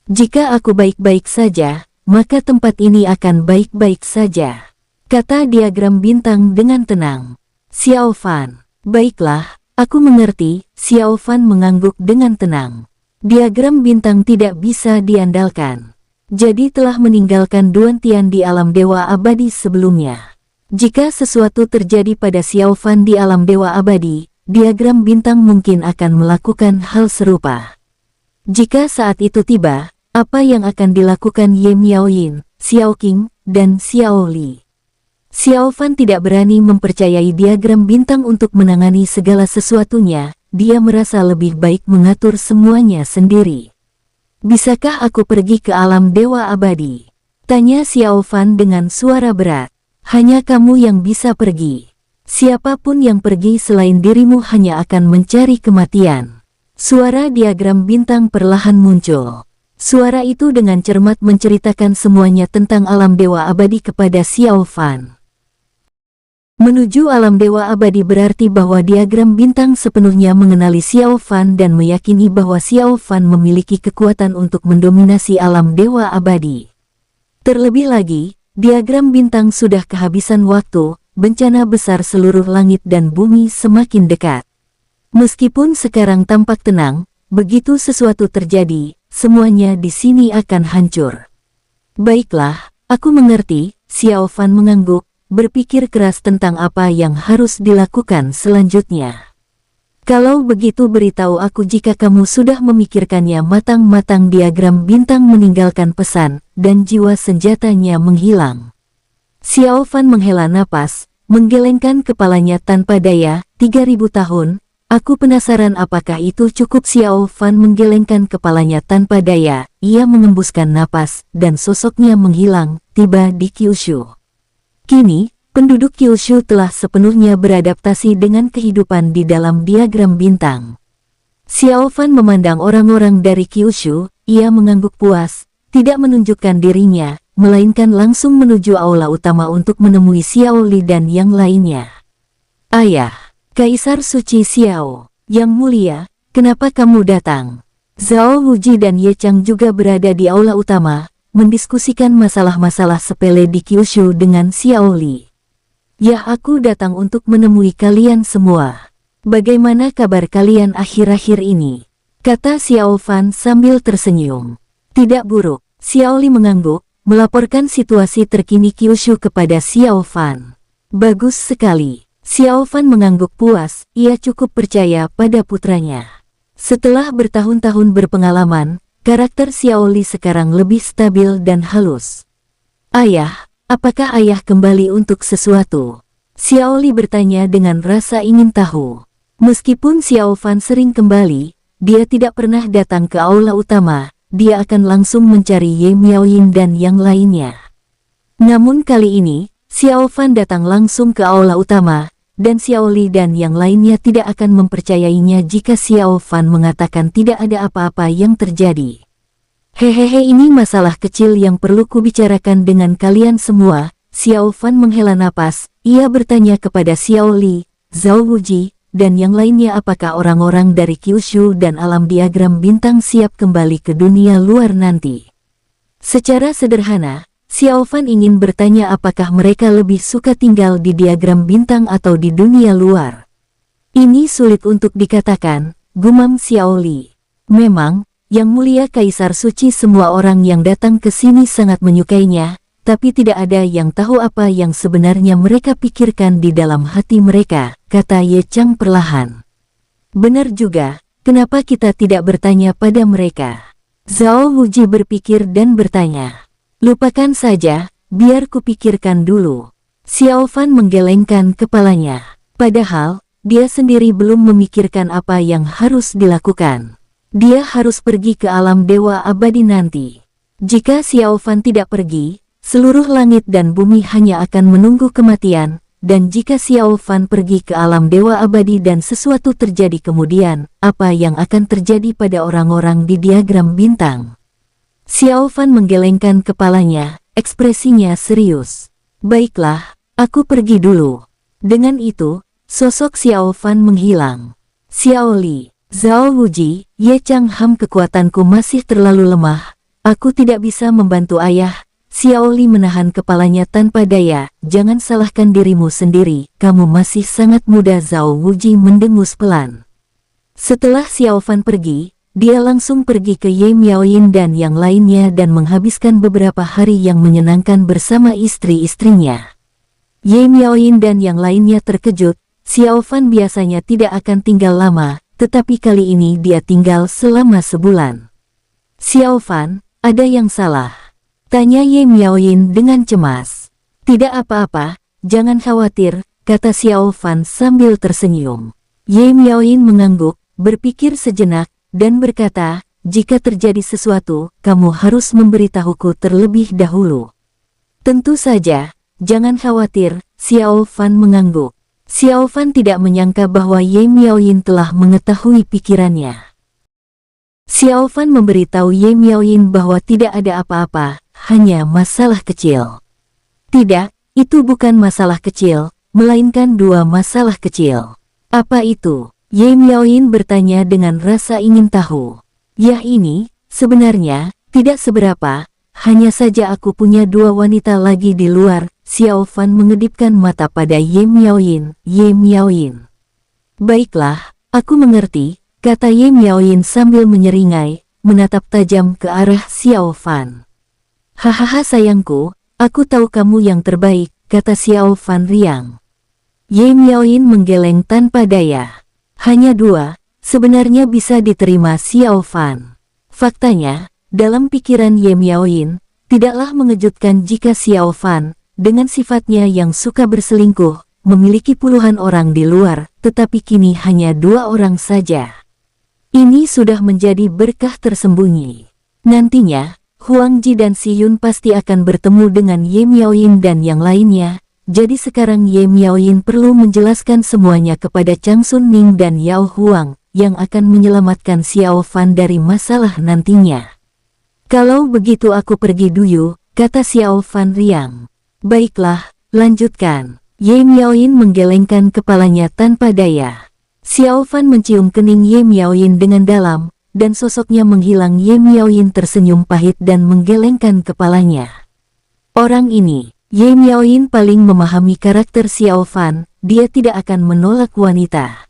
Jika aku baik-baik saja, maka tempat ini akan baik-baik saja, kata diagram bintang dengan tenang. Xiao Fan, baiklah. Aku mengerti. Xiao Fan mengangguk dengan tenang. Diagram bintang tidak bisa diandalkan. Jadi telah meninggalkan Duan Tian di alam dewa abadi sebelumnya. Jika sesuatu terjadi pada Xiao Fan di alam dewa abadi, diagram bintang mungkin akan melakukan hal serupa. Jika saat itu tiba, apa yang akan dilakukan Ye Miaoyin, Xiao Qing, dan Xiao Li? Xiao Fan tidak berani mempercayai diagram bintang untuk menangani segala sesuatunya. Dia merasa lebih baik mengatur semuanya sendiri. Bisakah aku pergi ke alam dewa abadi? Tanya Xiao Fan dengan suara berat. Hanya kamu yang bisa pergi. Siapapun yang pergi selain dirimu hanya akan mencari kematian. Suara diagram bintang perlahan muncul. Suara itu dengan cermat menceritakan semuanya tentang alam dewa abadi kepada Xiao Fan. Menuju alam dewa abadi berarti bahwa diagram bintang sepenuhnya mengenali Xiao Fan dan meyakini bahwa Xiao Fan memiliki kekuatan untuk mendominasi alam dewa abadi. Terlebih lagi, diagram bintang sudah kehabisan waktu, bencana besar seluruh langit dan bumi semakin dekat. Meskipun sekarang tampak tenang, begitu sesuatu terjadi, semuanya di sini akan hancur. Baiklah, aku mengerti. Xiao Fan mengangguk, berpikir keras tentang apa yang harus dilakukan selanjutnya. Kalau begitu beritahu aku jika kamu sudah memikirkannya matang-matang. Diagram bintang meninggalkan pesan, dan jiwa senjatanya menghilang. Xiao Fan menghela napas, menggelengkan kepalanya tanpa daya. 3000 tahun, aku penasaran apakah itu cukup. Xiao Fan menggelengkan kepalanya tanpa daya. Ia mengembuskan napas, dan sosoknya menghilang, tiba di Kyushu. Kini, penduduk Kyushu telah sepenuhnya beradaptasi dengan kehidupan di dalam diagram bintang. Xiao Fan memandang orang-orang dari Kyushu, ia mengangguk puas, tidak menunjukkan dirinya, melainkan langsung menuju aula utama untuk menemui Xiao Li dan yang lainnya. Ayah, Kaisar Suci Xiao, Yang Mulia, kenapa kamu datang? Zhao Wuji dan Ye Chang juga berada di aula utama, mendiskusikan masalah-masalah sepele di Kyushu dengan Xiao Li. Ya, aku datang untuk menemui kalian semua. Bagaimana kabar kalian akhir-akhir ini? Kata Xiao Fan sambil tersenyum. Tidak buruk, Xiao Li mengangguk, melaporkan situasi terkini Kyushu kepada Xiao Fan. Bagus sekali. Xiao Fan mengangguk puas, ia cukup percaya pada putranya. Setelah bertahun-tahun berpengalaman, karakter Xiao Li sekarang lebih stabil dan halus. Ayah, apakah ayah kembali untuk sesuatu? Xiao Li bertanya dengan rasa ingin tahu. Meskipun Xiao Fan sering kembali, dia tidak pernah datang ke aula utama, dia akan langsung mencari Ye Miaoyin dan yang lainnya. Namun kali ini, Xiao Fan datang langsung ke aula utama, dan Xiao Li dan yang lainnya tidak akan mempercayainya jika Xiao Fan mengatakan tidak ada apa-apa yang terjadi. Hehehe, ini masalah kecil yang perlu kubicarakan dengan kalian semua. Xiao Fan menghela napas, ia bertanya kepada Xiao Li, Zhao Wuji, dan yang lainnya apakah orang-orang dari Kyushu dan alam diagram bintang siap kembali ke dunia luar nanti. Secara sederhana, Xiao Fan ingin bertanya apakah mereka lebih suka tinggal di diagram bintang atau di dunia luar. Ini sulit untuk dikatakan, gumam Xiao Li. Memang, Yang Mulia Kaisar Suci, semua orang yang datang ke sini sangat menyukainya, tapi tidak ada yang tahu apa yang sebenarnya mereka pikirkan di dalam hati mereka, kata Ye Chang perlahan. Benar juga, kenapa kita tidak bertanya pada mereka? Zhao Wuji berpikir dan bertanya. Lupakan saja, biar kupikirkan dulu. Xiao Fan menggelengkan kepalanya. Padahal, dia sendiri belum memikirkan apa yang harus dilakukan. Dia harus pergi ke alam dewa abadi nanti. Jika Xiao Fan tidak pergi, seluruh langit dan bumi hanya akan menunggu kematian, dan jika Xiao Fan pergi ke alam dewa abadi dan sesuatu terjadi kemudian, apa yang akan terjadi pada orang-orang di diagram bintang? Xiao Fan menggelengkan kepalanya, ekspresinya serius. Baiklah, aku pergi dulu. Dengan itu, sosok Xiao Fan menghilang. Xiao Li, Zhao Wuji, Ye Chang, kekuatanku masih terlalu lemah. Aku tidak bisa membantu ayah. Xiao Li menahan kepalanya tanpa daya. Jangan salahkan dirimu sendiri, kamu masih sangat muda. Zhao Wuji mendengus pelan. Setelah Xiao Fan pergi, dia langsung pergi ke Ye Miaoyin dan yang lainnya dan menghabiskan beberapa hari yang menyenangkan bersama istri-istrinya. Ye Miaoyin dan yang lainnya terkejut, Xiao Fan biasanya tidak akan tinggal lama, tetapi kali ini dia tinggal selama sebulan. Xiao Fan, ada yang salah? Tanya Ye Miaoyin dengan cemas. Tidak apa-apa, jangan khawatir, kata Xiao Fan sambil tersenyum. Ye Miaoyin mengangguk, berpikir sejenak, dan berkata, jika terjadi sesuatu, kamu harus memberitahuku terlebih dahulu. Tentu saja, jangan khawatir, Xiao Fan mengangguk. Xiao Fan tidak menyangka bahwa Ye Miaoyin telah mengetahui pikirannya. Xiao Fan memberitahu Ye Miaoyin bahwa tidak ada apa-apa, hanya masalah kecil. Tidak, itu bukan masalah kecil, melainkan dua masalah kecil. Apa itu? Ye Miaoyin bertanya dengan rasa ingin tahu. Ya, ini, sebenarnya, tidak seberapa, hanya saja aku punya dua wanita lagi di luar. Xiao Fan mengedipkan mata pada Ye Miaoyin. Ye Miaoyin. Baiklah, aku mengerti, kata Ye Miaoyin sambil menyeringai, menatap tajam ke arah Xiao Fan. Hahaha sayangku, aku tahu kamu yang terbaik, kata Xiao Fan riang. Ye Miaoyin menggeleng tanpa daya. Hanya dua, sebenarnya bisa diterima Xiao Fan. Faktanya, dalam pikiran Ye Miaoyin, tidaklah mengejutkan jika Xiao Fan, dengan sifatnya yang suka berselingkuh, memiliki puluhan orang di luar, tetapi kini hanya dua orang saja. Ini sudah menjadi berkah tersembunyi. Nantinya, Huang Ji dan Si Yun pasti akan bertemu dengan Ye Miaoyin dan yang lainnya. Jadi sekarang Ye Miaoyin perlu menjelaskan semuanya kepada Chang Sun Ning dan Yao Huang, yang akan menyelamatkan Xiao Fan dari masalah nantinya. Kalau begitu aku pergi dulu, kata Xiao Fan riang. Baiklah, lanjutkan. Ye Miaoyin menggelengkan kepalanya tanpa daya. Xiao Fan mencium kening Ye Miaoyin dengan dalam, dan sosoknya menghilang. Ye Miaoyin tersenyum pahit dan menggelengkan kepalanya. Orang ini, Ye Miaoyin paling memahami karakter Xiao Fan, dia tidak akan menolak wanita.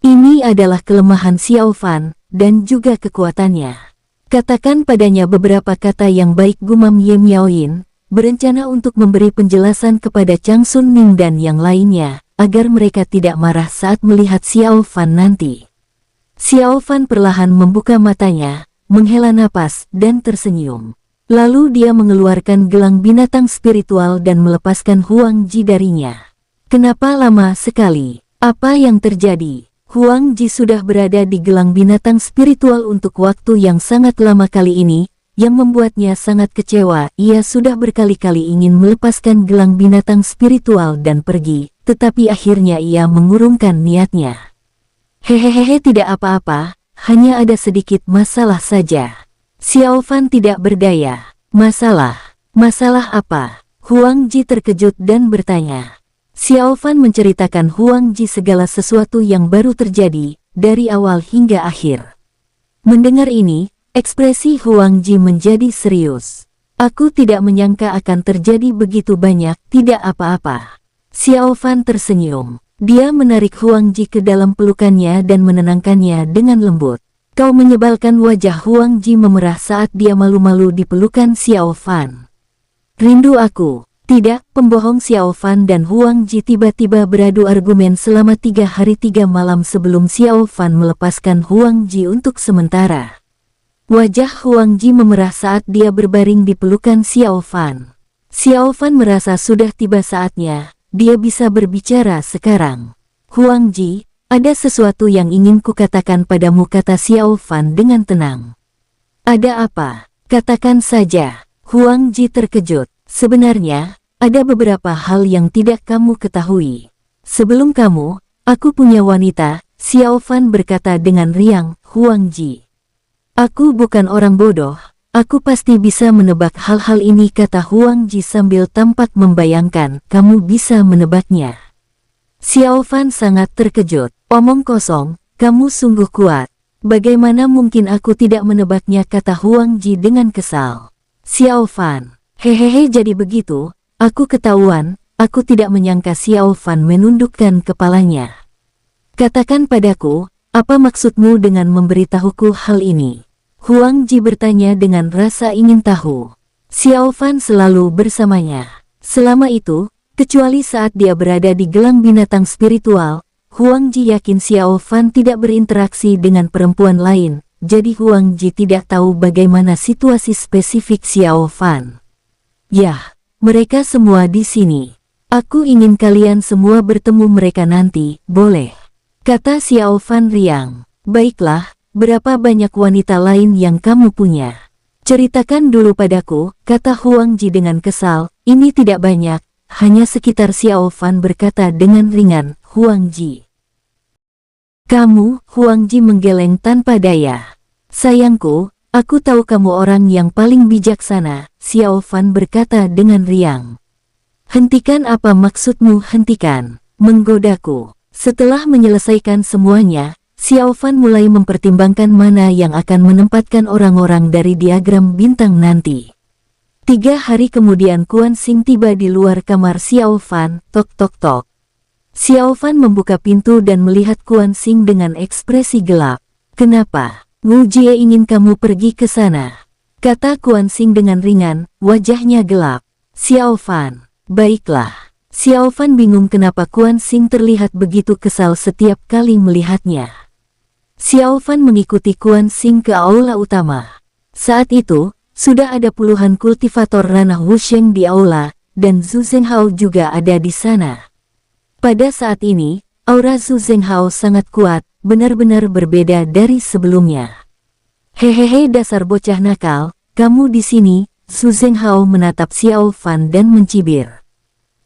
Ini adalah kelemahan Xiao Fan, dan juga kekuatannya. Katakan padanya beberapa kata yang baik, gumam Ye Miaoyin, berencana untuk memberi penjelasan kepada Chang Sun Ning dan yang lainnya, agar mereka tidak marah saat melihat Xiao Fan nanti. Xiao Fan perlahan membuka matanya, menghela napas, dan tersenyum. Lalu dia mengeluarkan gelang binatang spiritual dan melepaskan Huang Ji darinya. Kenapa lama sekali? Apa yang terjadi? Huang Ji sudah berada di gelang binatang spiritual untuk waktu yang sangat lama kali ini, yang membuatnya sangat kecewa. Ia sudah berkali-kali ingin melepaskan gelang binatang spiritual dan pergi, tetapi akhirnya ia mengurungkan niatnya. Hehehe, tidak apa-apa, hanya ada sedikit masalah saja. Xiao Fan tidak berdaya. Masalah? Masalah apa? Huang Ji terkejut dan bertanya. Xiao Fan menceritakan Huang Ji segala sesuatu yang baru terjadi, dari awal hingga akhir. Mendengar ini, ekspresi Huang Ji menjadi serius. Aku tidak menyangka akan terjadi begitu banyak, tidak apa-apa. Xiao Fan tersenyum. Dia menarik Huang Ji ke dalam pelukannya dan menenangkannya dengan lembut. Kau menyebalkan. Wajah Huang Ji memerah saat dia malu-malu di pelukan Xiao Fan. Rindu aku. Tidak, pembohong. Xiao Fan dan Huang Ji tiba-tiba beradu argumen selama 3 hari 3 malam sebelum Xiao Fan melepaskan Huang Ji untuk sementara. Wajah Huang Ji memerah saat dia berbaring di pelukan Xiao Fan. Xiao Fan merasa sudah tiba saatnya, dia bisa berbicara sekarang. Huang Ji, ada sesuatu yang ingin kukatakan padamu, kata Xiao Fan dengan tenang. Ada apa? Katakan saja. Huang Ji terkejut. Sebenarnya, ada beberapa hal yang tidak kamu ketahui. Sebelum kamu, aku punya wanita, Xiao Fan berkata dengan riang. Huang Ji, aku bukan orang bodoh, aku pasti bisa menebak hal-hal ini, kata Huang Ji sambil tampak membayangkan. Kamu bisa menebaknya? Xiao Fan sangat terkejut. Omong kosong, kamu sungguh kuat. Bagaimana mungkin aku tidak menebaknya, kata Huang Ji dengan kesal. Xiao Fan, hehehe, jadi begitu, aku ketahuan. Aku tidak menyangka. Xiao Fan menundukkan kepalanya. Katakan padaku, apa maksudmu dengan memberitahuku hal ini? Huang Ji bertanya dengan rasa ingin tahu. Xiao Fan selalu bersamanya. Selama itu, kecuali saat dia berada di gelang binatang spiritual, Huang Ji yakin Xiao Fan tidak berinteraksi dengan perempuan lain. Jadi Huang Ji tidak tahu bagaimana situasi spesifik Xiao Fan. Yah, mereka semua di sini. Aku ingin kalian semua bertemu mereka nanti, boleh? Kata Xiao Fan riang. Baiklah, berapa banyak wanita lain yang kamu punya? Ceritakan dulu padaku, kata Huang Ji dengan kesal. Ini tidak banyak, hanya sekitar. Xiao Fan berkata dengan ringan. Huang Ji, kamu? Huang Ji menggeleng tanpa daya. Sayangku, aku tahu kamu orang yang paling bijaksana, Xiao Fan berkata dengan riang. Hentikan, apa maksudmu hentikan? Menggodaku. Setelah menyelesaikan semuanya, Xiao Fan mulai mempertimbangkan mana yang akan menempatkan orang-orang dari diagram bintang nanti. 3 hari kemudian Kuan Xing tiba di luar kamar Xiao Fan. Tok tok tok. Xiao Fan membuka pintu dan melihat Kuan Xing dengan ekspresi gelap. Kenapa? Wu Jie ingin kamu pergi ke sana, kata Kuan Xing dengan ringan, wajahnya gelap. Xiao Fan, baiklah. Xiao Fan bingung kenapa Kuan Xing terlihat begitu kesal setiap kali melihatnya. Xiao Fan mengikuti Kuan Xing ke aula utama. Saat itu, sudah ada puluhan kultivator ranah Wusheng di aula, dan Zhu Zhenghao juga ada di sana. Pada saat ini, aura Zhu Zhenghao sangat kuat, benar-benar berbeda dari sebelumnya. Hehehe, dasar bocah nakal, kamu di sini. Zhu Zhenghao menatap Xiao Fan dan mencibir.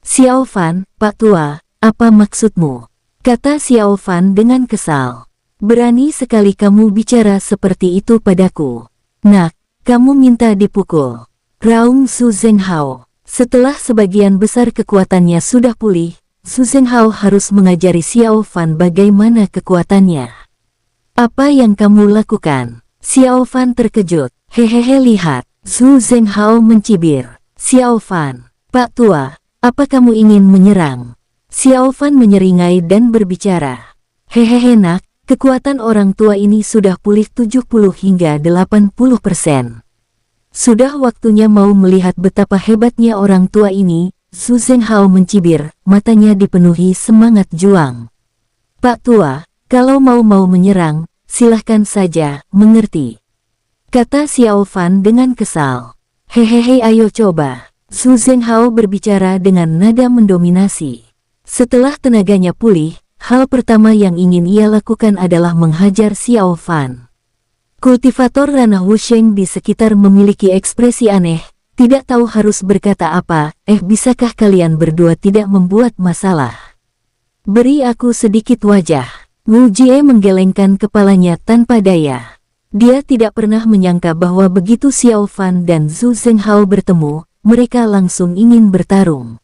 Xiao Fan, Pak Tua, apa maksudmu? Kata Xiao Fan dengan kesal. Berani sekali kamu bicara seperti itu padaku. Nak, kamu minta dipukul. raung Su Zhenghao. Setelah sebagian besar kekuatannya sudah pulih, Su Zhenghao harus mengajari Xiao Fan bagaimana kekuatannya. Apa yang kamu lakukan? Xiao Fan terkejut. Hehehe, lihat. Su Zhenghao mencibir. Xiao Fan, Pak Tua, apa kamu ingin menyerang? Xiao Fan menyeringai dan berbicara. Hehehe nak, kekuatan orang tua ini sudah pulih 70 hingga 80%. Sudah waktunya mau melihat betapa hebatnya orang tua ini. Su Zhenghao mencibir, matanya dipenuhi semangat juang. Pak Tua, kalau mau menyerang, silahkan saja, mengerti? Kata Xiao Fan dengan kesal. Hehehe, ayo coba. Su Zhenghao berbicara dengan nada mendominasi. Setelah tenaganya pulih, hal pertama yang ingin ia lakukan adalah menghajar Xiao Fan. Kultivator ranah Wusheng di sekitar memiliki ekspresi aneh, tidak tahu harus berkata apa. Bisakah kalian berdua tidak membuat masalah? Beri aku sedikit wajah. Wu Jie menggelengkan kepalanya tanpa daya. Dia tidak pernah menyangka bahwa begitu Xiao Fan dan Su Zhenghao bertemu, mereka langsung ingin bertarung.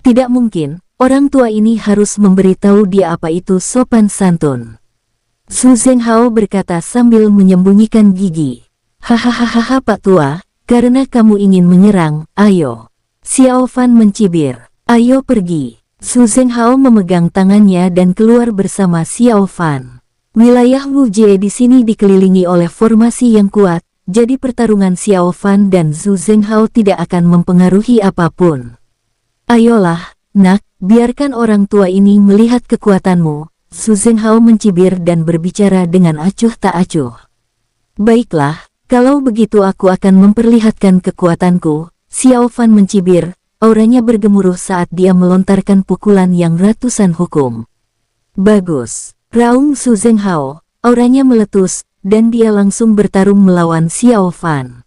Tidak mungkin, orang tua ini harus memberitahu dia apa itu sopan santun. Su Zhenghao berkata sambil menyembunyikan gigi. Hahaha Pak Tua, karena kamu ingin menyerang, ayo. Xiao Fan mencibir. Ayo pergi. Su Zhenghao memegang tangannya dan keluar bersama Xiao Fan. Wilayah Wu Jie di sini dikelilingi oleh formasi yang kuat, jadi pertarungan Xiao Fan dan Su Zhenghao tidak akan mempengaruhi apapun. Ayolah, nak, biarkan orang tua ini melihat kekuatanmu. Su Zhenghao mencibir dan berbicara dengan acuh tak acuh. Baiklah, kalau begitu aku akan memperlihatkan kekuatanku. Xiao Fan mencibir, auranya bergemuruh saat dia melontarkan pukulan yang ratusan hukum. Bagus. Raung Su Zhenghao, auranya meletus, dan dia langsung bertarung melawan Xiao Fan.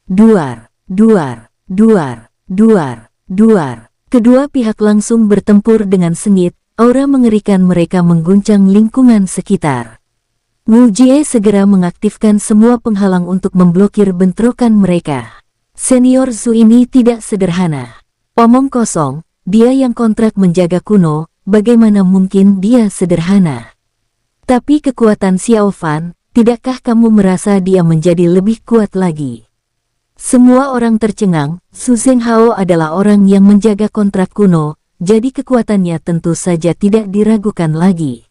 Duar, duar, duar, duar, duar. Kedua pihak langsung bertempur dengan sengit, aura mengerikan mereka mengguncang lingkungan sekitar. Wu Jie segera mengaktifkan semua penghalang untuk memblokir bentrokan mereka. Senior Su ini tidak sederhana. Omong kosong, dia yang kontrak menjaga kuno, bagaimana mungkin dia sederhana? Tapi kekuatan Xiao Fan, tidakkah kamu merasa dia menjadi lebih kuat lagi? Semua orang tercengang. Su Zhenghao adalah orang yang menjaga kontrak kuno, jadi kekuatannya tentu saja tidak diragukan lagi.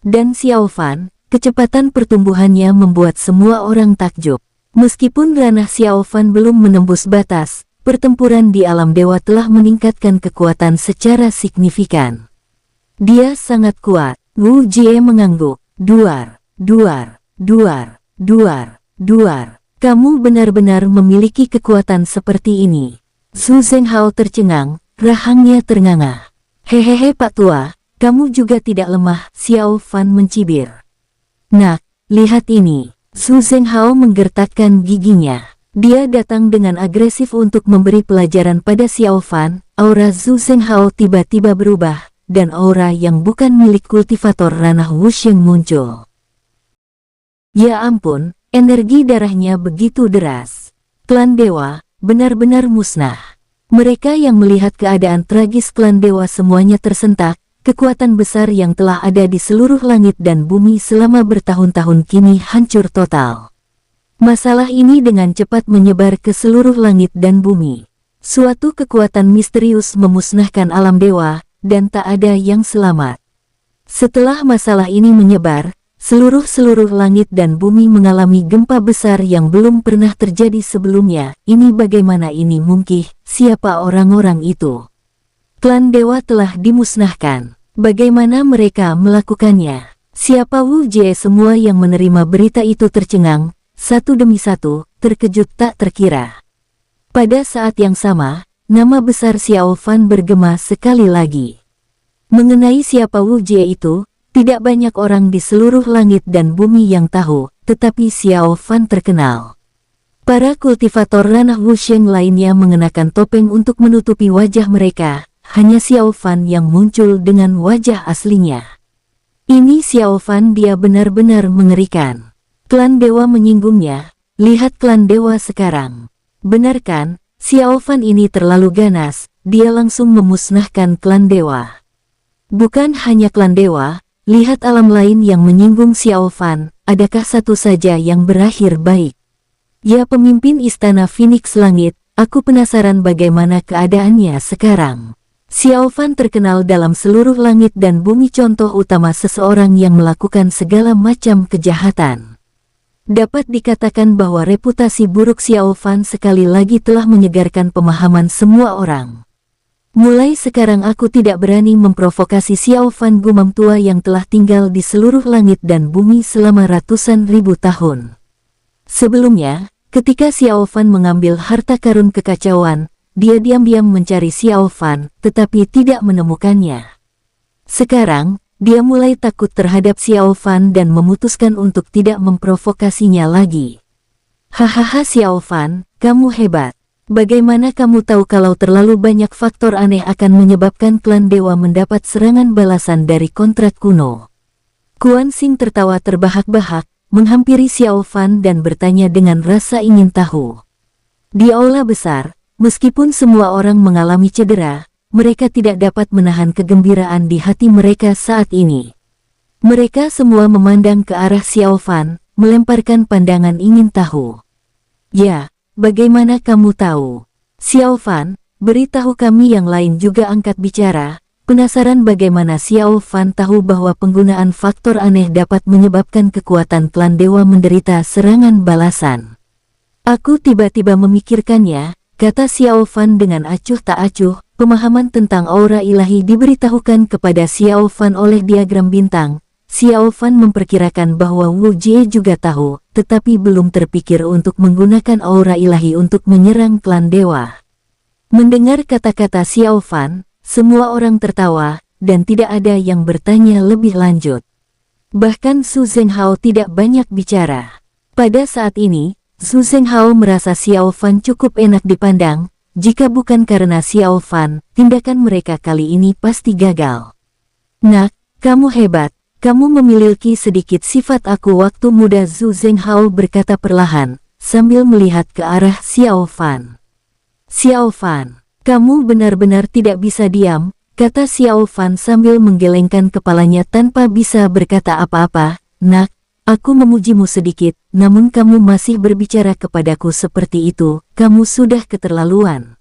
Dan Xiao Fan, kecepatan pertumbuhannya membuat semua orang takjub. Meskipun ranah Xiao Fan belum menembus batas, pertempuran di alam dewa telah meningkatkan kekuatan secara signifikan. Dia sangat kuat. Wu Jie mengangguk. Duar, duar, duar, duar, duar. Kamu benar-benar memiliki kekuatan seperti ini. Su Zhenghao tercengang, rahangnya ternganga. Hehehe Pak Tua, kamu juga tidak lemah. Xiao Fan mencibir. Nak, lihat ini. Su Zhenghao menggertakkan giginya. Dia datang dengan agresif untuk memberi pelajaran pada Xiao Fan. Aura Su Zhenghao tiba-tiba berubah, dan aura yang bukan milik kultivator ranah Wusheng muncul. Ya ampun, energi darahnya begitu deras. Klan dewa benar-benar musnah. Mereka yang melihat keadaan tragis klan dewa semuanya tersentak. Kekuatan besar yang telah ada di seluruh langit dan bumi selama bertahun-tahun kini hancur total. Masalah ini dengan cepat menyebar ke seluruh langit dan bumi. Suatu kekuatan misterius memusnahkan alam dewa, dan tak ada yang selamat. Setelah masalah ini menyebar, seluruh langit dan bumi mengalami gempa besar yang belum pernah terjadi sebelumnya. Ini bagaimana ini mungkin? Siapa orang-orang itu? Klan dewa telah dimusnahkan. Bagaimana mereka melakukannya? Siapa Wu Jie? Semua yang menerima berita itu tercengang, satu demi satu, terkejut tak terkira. Pada saat yang sama, nama besar Xiao Fan bergema sekali lagi. Mengenai siapa Wu Jie itu, tidak banyak orang di seluruh langit dan bumi yang tahu, tetapi Xiao Fan terkenal. Para kultivator ranah Wusheng lainnya mengenakan topeng untuk menutupi wajah mereka. Hanya Xiao Fan yang muncul dengan wajah aslinya. Ini Xiao Fan, dia benar-benar mengerikan. Klan dewa menyinggungnya. Lihat klan dewa sekarang. Benar kan? Xiao Fan ini terlalu ganas, dia langsung memusnahkan klan dewa. Bukan hanya klan dewa, lihat alam lain yang menyinggung Xiao Fan, adakah satu saja yang berakhir baik? Ya pemimpin Istana Phoenix Langit, aku penasaran bagaimana keadaannya sekarang. Xiao Fan terkenal dalam seluruh langit dan bumi, contoh utama seseorang yang melakukan segala macam kejahatan. Dapat dikatakan bahwa reputasi buruk Xiao Fan sekali lagi telah menyegarkan pemahaman semua orang. Mulai sekarang aku tidak berani memprovokasi Xiao Fan, gumam tua yang telah tinggal di seluruh langit dan bumi selama ratusan ribu tahun. Sebelumnya, ketika Xiao Fan mengambil harta karun kekacauan, dia diam-diam mencari Xiao Fan, tetapi tidak menemukannya. Sekarang, dia mulai takut terhadap Xiao Fan dan memutuskan untuk tidak memprovokasinya lagi. Hahaha Xiao Fan, kamu hebat. Bagaimana kamu tahu kalau terlalu banyak faktor aneh akan menyebabkan klan dewa mendapat serangan balasan dari kontrak kuno? Kuan Xing tertawa terbahak-bahak, menghampiri Xiao Fan dan bertanya dengan rasa ingin tahu. Di aula besar, meskipun semua orang mengalami cedera, mereka tidak dapat menahan kegembiraan di hati mereka saat ini. Mereka semua memandang ke arah Xiao Fan, melemparkan pandangan ingin tahu. Ya, bagaimana kamu tahu? Xiao Fan, beritahu kami. Yang lain juga angkat bicara, penasaran bagaimana Xiao Fan tahu bahwa penggunaan faktor aneh dapat menyebabkan kekuatan klan dewa menderita serangan balasan. Aku tiba-tiba memikirkannya, kata Xiao Fan dengan acuh tak acuh. Pemahaman tentang aura ilahi diberitahukan kepada Xiao Fan oleh diagram bintang. Xiao Fan memperkirakan bahwa Wu Jie juga tahu, tetapi belum terpikir untuk menggunakan aura ilahi untuk menyerang klan dewa. Mendengar kata-kata Xiao Fan, semua orang tertawa, dan tidak ada yang bertanya lebih lanjut. Bahkan Su Zhenghao tidak banyak bicara. Pada saat ini, Su Zhenghao merasa Xiao Fan cukup enak dipandang. Jika bukan karena Xiao Fan, tindakan mereka kali ini pasti gagal. Nak, kamu hebat, kamu memiliki sedikit sifat aku waktu muda, Su Zhenghao berkata perlahan, sambil melihat ke arah Xiao Fan. Xiao Fan, kamu benar-benar tidak bisa diam, kata Xiao Fan sambil menggelengkan kepalanya tanpa bisa berkata apa-apa. Nak, aku memujimu sedikit, namun kamu masih berbicara kepadaku seperti itu, kamu sudah keterlaluan.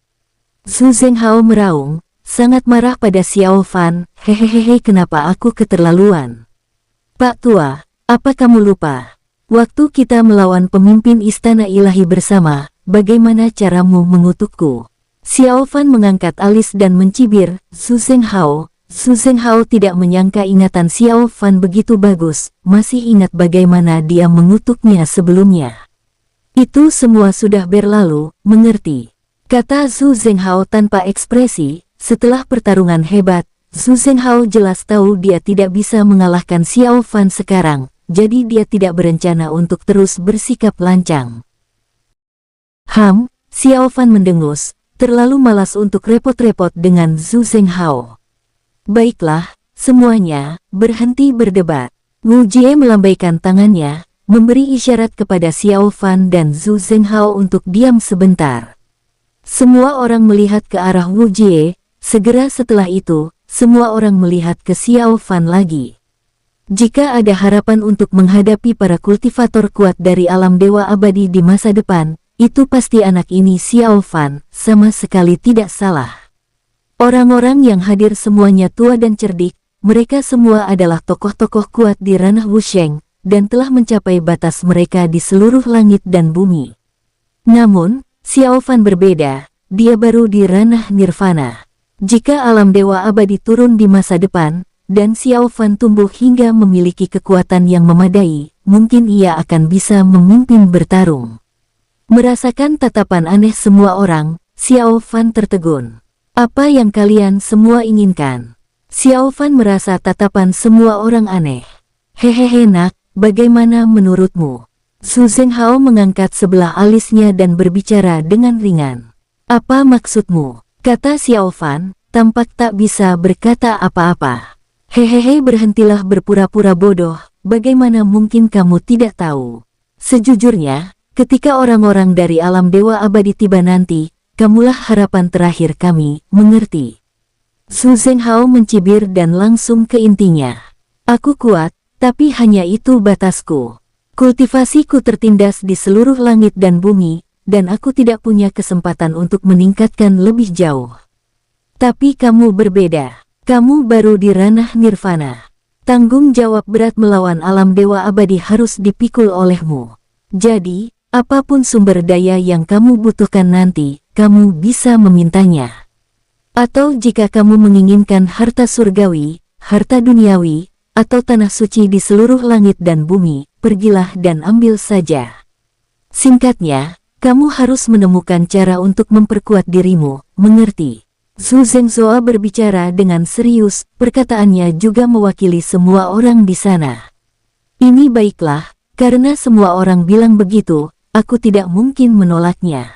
Su Zhenghao meraung, sangat marah pada Xiao Fan. Hehehe, kenapa aku keterlaluan? Pak Tua, apa kamu lupa? Waktu kita melawan pemimpin Istana Ilahi bersama, bagaimana caramu mengutukku? Xiao Fan mengangkat alis dan mencibir. Su Zhenghao tidak menyangka ingatan Xiao Fan begitu bagus, masih ingat bagaimana dia mengutuknya sebelumnya. Itu semua sudah berlalu, mengerti? Kata Su Zhenghao tanpa ekspresi. Setelah pertarungan hebat, Su Zhenghao jelas tahu dia tidak bisa mengalahkan Xiao Fan sekarang, jadi dia tidak berencana untuk terus bersikap lancang. Xiao Fan mendengus, terlalu malas untuk repot-repot dengan Su Zhenghao. Baiklah, semuanya, berhenti berdebat. Wu Jie melambaikan tangannya, memberi isyarat kepada Xiao Fan dan Su Zhenghao untuk diam sebentar. Semua orang melihat ke arah Wu Jie, segera setelah itu, semua orang melihat ke Xiao Fan lagi. Jika ada harapan untuk menghadapi para kultivator kuat dari alam dewa abadi di masa depan, itu pasti anak ini Xiao Fan, sama sekali tidak salah. Orang-orang yang hadir semuanya tua dan cerdik, mereka semua adalah tokoh-tokoh kuat di ranah Wusheng, dan telah mencapai batas mereka di seluruh langit dan bumi. Namun, Xiao Fan berbeda, dia baru di ranah nirvana. Jika alam dewa abadi turun di masa depan, dan Xiao Fan tumbuh hingga memiliki kekuatan yang memadai, mungkin ia akan bisa memimpin bertarung. Merasakan tatapan aneh semua orang, Xiao Fan tertegun. Apa yang kalian semua inginkan? Xiao Fan merasa tatapan semua orang aneh. Hehehe nak, bagaimana menurutmu? Su Zhenghao mengangkat sebelah alisnya dan berbicara dengan ringan. Apa maksudmu? Kata Xiao Fan, tampak tak bisa berkata apa-apa. Hehehe, berhentilah berpura-pura bodoh, bagaimana mungkin kamu tidak tahu? Sejujurnya, Ketika orang-orang dari alam dewa abadi tiba nanti, kamulah harapan terakhir kami, mengerti? Su Zhenghao mencibir dan langsung ke intinya. Aku kuat, tapi hanya itu batasku. Kultivasiku tertindas di seluruh langit dan bumi, dan aku tidak punya kesempatan untuk meningkatkan lebih jauh. Tapi kamu berbeda. Kamu baru di ranah nirvana. Tanggung jawab berat melawan alam dewa abadi harus dipikul olehmu. Jadi, apapun sumber daya yang kamu butuhkan nanti, kamu bisa memintanya. Atau jika kamu menginginkan harta surgawi, harta duniawi, atau tanah suci di seluruh langit dan bumi, pergilah dan ambil saja. Singkatnya, kamu harus menemukan cara untuk memperkuat dirimu, mengerti? Su Zhenghao berbicara dengan serius, perkataannya juga mewakili semua orang di sana. Ini baiklah, karena semua orang bilang begitu, aku tidak mungkin menolaknya.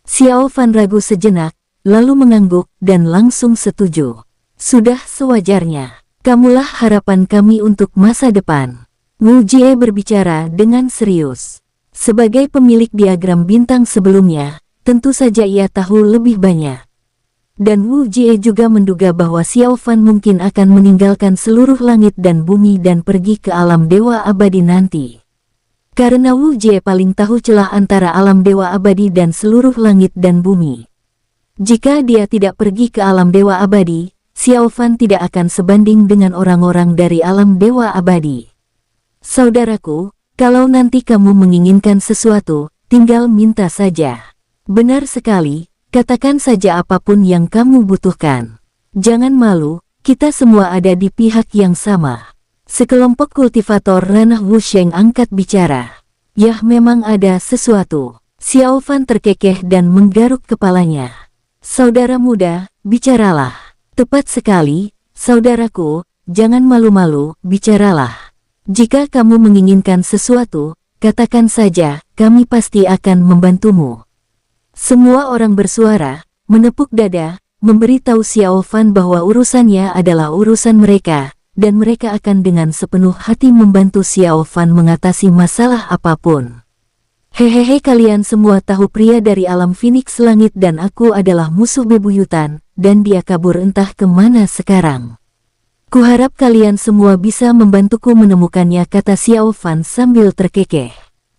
Xiao Fan ragu sejenak, lalu mengangguk dan langsung setuju. Sudah sewajarnya. Kamulah harapan kami untuk masa depan. Wu Jie berbicara dengan serius. Sebagai pemilik diagram bintang sebelumnya, tentu saja ia tahu lebih banyak. Dan Wu Jie juga menduga bahwa Xiao Fan mungkin akan meninggalkan seluruh langit dan bumi dan pergi ke alam dewa abadi nanti. Karena Wu Jie paling tahu celah antara alam dewa abadi dan seluruh langit dan bumi. Jika dia tidak pergi ke alam dewa abadi, Xiao Fan tidak akan sebanding dengan orang-orang dari alam dewa abadi. Saudaraku, kalau nanti kamu menginginkan sesuatu, tinggal minta saja. Benar sekali, katakan saja apapun yang kamu butuhkan. Jangan malu, kita semua ada di pihak yang sama. Sekelompok kultivator ranah Wusheng angkat bicara. Yah, memang ada sesuatu. Xiao Fan terkekeh dan menggaruk kepalanya. Saudara muda, bicaralah. Tepat sekali, saudaraku, jangan malu-malu, bicaralah. Jika kamu menginginkan sesuatu, katakan saja, kami pasti akan membantumu. Semua orang bersuara, menepuk dada, memberitahu Xiao Fan bahwa urusannya adalah urusan mereka, dan mereka akan dengan sepenuh hati membantu Xiao Fan mengatasi masalah apapun. Hehehe, kalian semua tahu pria dari alam Phoenix Langit dan aku adalah musuh bebuyutan, dan dia kabur entah kemana sekarang. Kuharap kalian semua bisa membantuku menemukannya, kata Xiao Fan sambil terkekeh.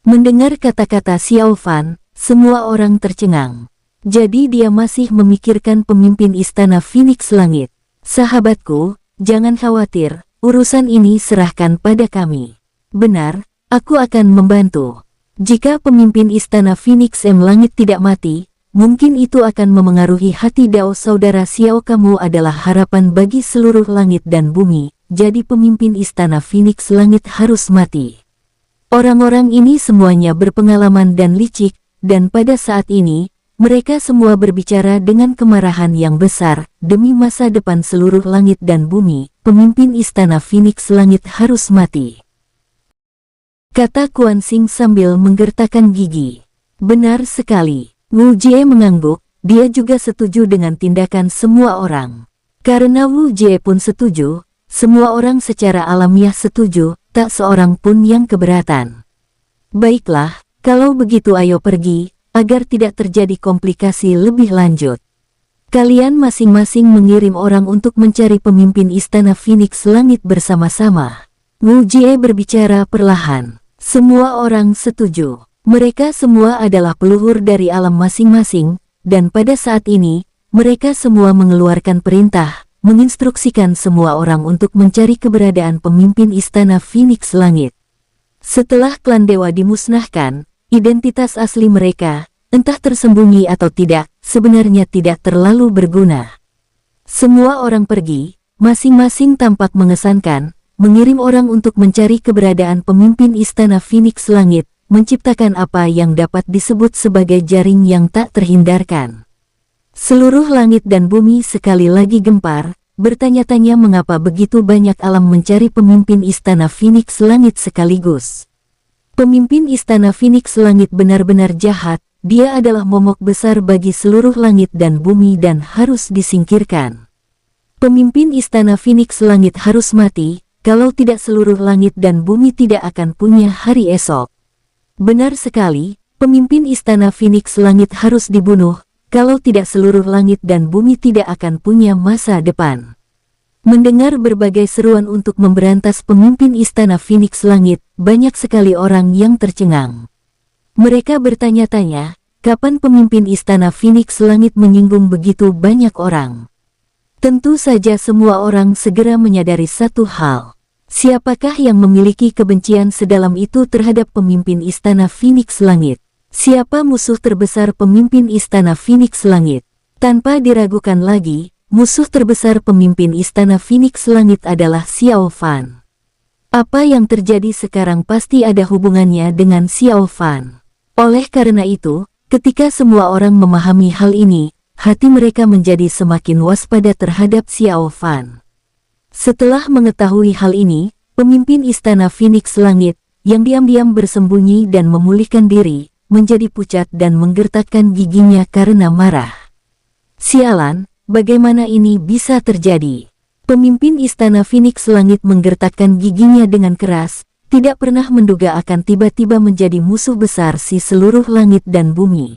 Mendengar kata-kata Xiao Fan, semua orang tercengang. Jadi dia masih memikirkan pemimpin istana Phoenix Langit. Sahabatku, jangan khawatir, urusan ini serahkan pada kami. Benar, aku akan membantu. Jika pemimpin istana Phoenix Langit tidak mati, mungkin itu akan memengaruhi hati Dao. Saudara Xiao, kamu adalah harapan bagi seluruh langit dan bumi, jadi pemimpin istana Phoenix Langit harus mati. Orang-orang ini semuanya berpengalaman dan licik, dan pada saat ini, mereka semua berbicara dengan kemarahan yang besar. Demi masa depan seluruh langit dan bumi, pemimpin istana Phoenix Langit harus mati, kata Quan Xing sambil menggertakkan gigi. Benar sekali. Wu Jie mengangguk, dia juga setuju dengan tindakan semua orang. Karena Wu Jie pun setuju, semua orang secara alamiah setuju, tak seorang pun yang keberatan. Baiklah, kalau begitu ayo pergi, agar tidak terjadi komplikasi lebih lanjut. Kalian masing-masing mengirim orang untuk mencari pemimpin istana Phoenix Langit bersama-sama. Wu Jie berbicara perlahan. Semua orang setuju. Mereka semua adalah peluhur dari alam masing-masing, dan pada saat ini, mereka semua mengeluarkan perintah, menginstruksikan semua orang untuk mencari keberadaan pemimpin istana Phoenix Langit. Setelah klan dewa dimusnahkan, identitas asli mereka, entah tersembunyi atau tidak, sebenarnya tidak terlalu berguna. Semua orang pergi, masing-masing tampak mengesankan, mengirim orang untuk mencari keberadaan pemimpin istana Phoenix Langit, menciptakan apa yang dapat disebut sebagai jaring yang tak terhindarkan. Seluruh langit dan bumi sekali lagi gempar, bertanya-tanya mengapa begitu banyak alam mencari pemimpin istana Phoenix Langit sekaligus. Pemimpin istana Phoenix Langit benar-benar jahat, dia adalah momok besar bagi seluruh langit dan bumi dan harus disingkirkan. Pemimpin istana Phoenix Langit harus mati, kalau tidak seluruh langit dan bumi tidak akan punya hari esok. Benar sekali, Pemimpin Istana Phoenix Langit harus dibunuh, kalau tidak seluruh langit dan bumi tidak akan punya masa depan. Mendengar berbagai seruan untuk memberantas pemimpin Istana Phoenix Langit, banyak sekali orang yang tercengang. Mereka bertanya-tanya, kapan pemimpin Istana Phoenix Langit menyinggung begitu banyak orang? Tentu saja semua orang segera menyadari satu hal. Siapakah yang memiliki kebencian sedalam itu terhadap pemimpin Istana Phoenix Langit? Siapa musuh terbesar pemimpin Istana Phoenix Langit? Tanpa diragukan lagi, musuh terbesar pemimpin Istana Phoenix Langit adalah Xiao Fan. Apa yang terjadi sekarang pasti ada hubungannya dengan Xiao Fan. Oleh karena itu, ketika semua orang memahami hal ini, hati mereka menjadi semakin waspada terhadap Xiao Fan. Setelah mengetahui hal ini, pemimpin Istana Phoenix Langit, yang diam-diam bersembunyi dan memulihkan diri, menjadi pucat dan menggertakkan giginya karena marah. Sialan, bagaimana ini bisa terjadi? Pemimpin Istana Phoenix Langit menggertakkan giginya dengan keras, tidak pernah menduga akan tiba-tiba menjadi musuh besar si seluruh langit dan bumi.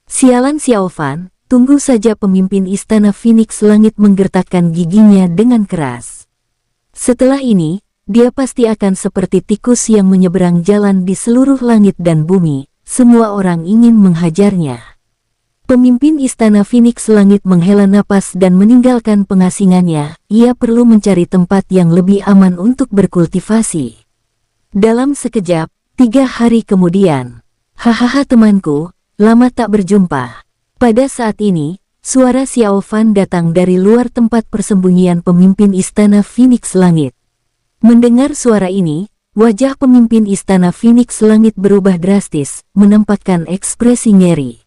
Sialan Xiao Fan, tunggu saja. Pemimpin Istana Phoenix Langit menggertakkan giginya dengan keras. Setelah ini, dia pasti akan seperti tikus yang menyeberang jalan di seluruh langit dan bumi. Semua orang ingin menghajarnya. Pemimpin Istana Phoenix Langit menghela napas dan meninggalkan pengasingannya. Ia perlu mencari tempat yang lebih aman untuk berkultivasi. Dalam sekejap, 3 hari kemudian. Hahaha temanku, lama tak berjumpa. Pada saat ini, suara Xiao Fan datang dari luar tempat persembunyian pemimpin Istana Phoenix Langit. Mendengar suara ini, wajah pemimpin Istana Phoenix Langit berubah drastis, menampakkan ekspresi ngeri.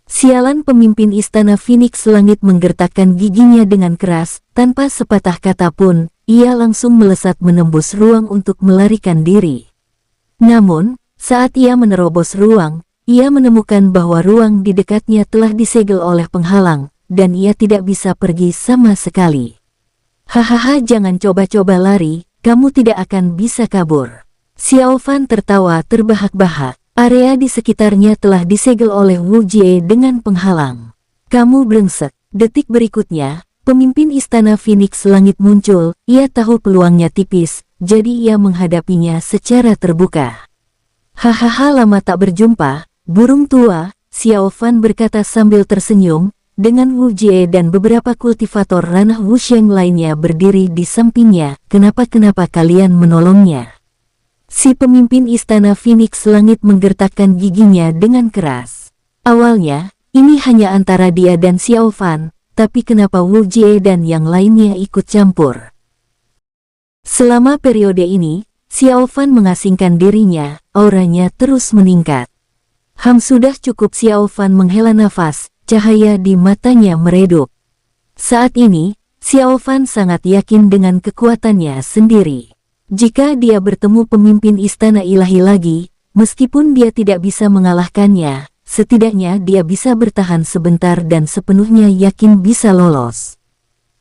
Sialan, pemimpin Istana Phoenix Langit menggertakkan giginya dengan keras, tanpa sepatah kata pun, ia langsung melesat menembus ruang untuk melarikan diri. Namun, saat ia menerobos ruang, ia menemukan bahwa ruang di dekatnya telah disegel oleh penghalang, dan ia tidak bisa pergi sama sekali. Hahaha, jangan coba-coba lari, kamu tidak akan bisa kabur. Xiao Fan tertawa terbahak-bahak. Area di sekitarnya telah disegel oleh Wu Jie dengan penghalang. Kamu brengsek. Detik berikutnya, pemimpin Istana Phoenix Langit muncul. Ia tahu peluangnya tipis, jadi ia menghadapinya secara terbuka. Hahaha, lama tak berjumpa, burung tua, Xiao Fan berkata sambil tersenyum, dengan Wu Jie dan beberapa kultivator ranah Wusheng lainnya berdiri di sampingnya. Kenapa kalian menolongnya? Si pemimpin Istana Phoenix Langit menggertakkan giginya dengan keras. Awalnya, ini hanya antara dia dan Xiao Fan, tapi kenapa Wu Jie dan yang lainnya ikut campur? Selama periode ini, Xiao Fan mengasingkan dirinya, auranya terus meningkat. Sudah cukup. Xiao Fan menghela nafas, cahaya di matanya meredup. Saat ini, Xiao Fan sangat yakin dengan kekuatannya sendiri. Jika dia bertemu pemimpin Istana Ilahi lagi, meskipun dia tidak bisa mengalahkannya, setidaknya dia bisa bertahan sebentar dan sepenuhnya yakin bisa lolos.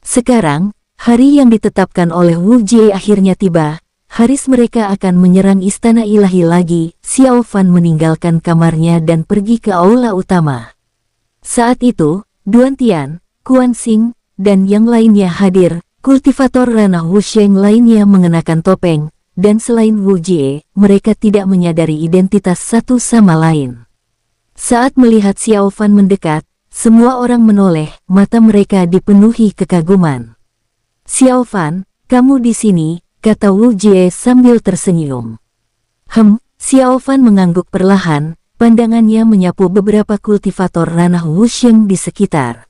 Sekarang, hari yang ditetapkan oleh Wu Jie akhirnya tiba. Haris mereka akan menyerang Istana Ilahi lagi. Xiao Fan meninggalkan kamarnya dan pergi ke aula utama. Saat itu, Duan Tian, Quan Xing, dan yang lainnya hadir. Kultivator ranah Wusheng lainnya mengenakan topeng, dan selain Wu Jie, mereka tidak menyadari identitas satu sama lain. Saat melihat Xiao Fan mendekat, semua orang menoleh, mata mereka dipenuhi kekaguman. Xiao Fan, kamu di sini, kata Wu Jie sambil tersenyum. Xiao Fan mengangguk perlahan, pandangannya menyapu beberapa kultivator ranah Wusheng di sekitar.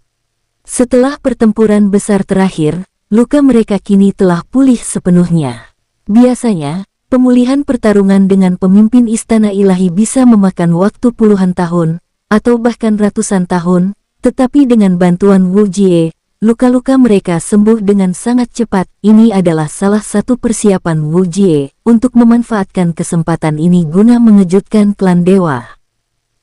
Setelah pertempuran besar terakhir, luka mereka kini telah pulih sepenuhnya. Biasanya, pemulihan pertarungan dengan pemimpin Istana Ilahi bisa memakan waktu puluhan tahun, atau bahkan ratusan tahun, tetapi dengan bantuan Wu Jie, luka-luka mereka sembuh dengan sangat cepat. Ini adalah salah satu persiapan Wu Jie untuk memanfaatkan kesempatan ini guna mengejutkan klan dewa.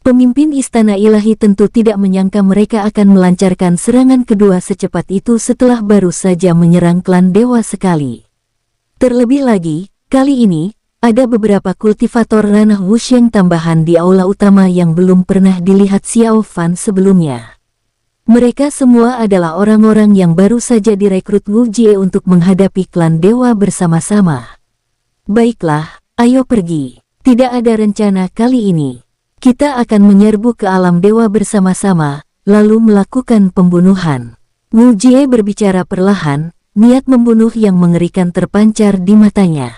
Pemimpin Istana Ilahi tentu tidak menyangka mereka akan melancarkan serangan kedua secepat itu setelah baru saja menyerang klan dewa sekali. Terlebih lagi, kali ini, Ada beberapa kultivator ranah Wusheng tambahan di aula utama yang belum pernah dilihat Xiao Fan sebelumnya. Mereka semua adalah orang-orang yang baru saja direkrut Wu Jie untuk menghadapi klan dewa bersama-sama. Baiklah, ayo pergi. Tidak ada rencana kali ini. Kita akan menyerbu ke alam dewa bersama-sama, lalu melakukan pembunuhan. Wu Jie berbicara perlahan, niat membunuh yang mengerikan terpancar di matanya.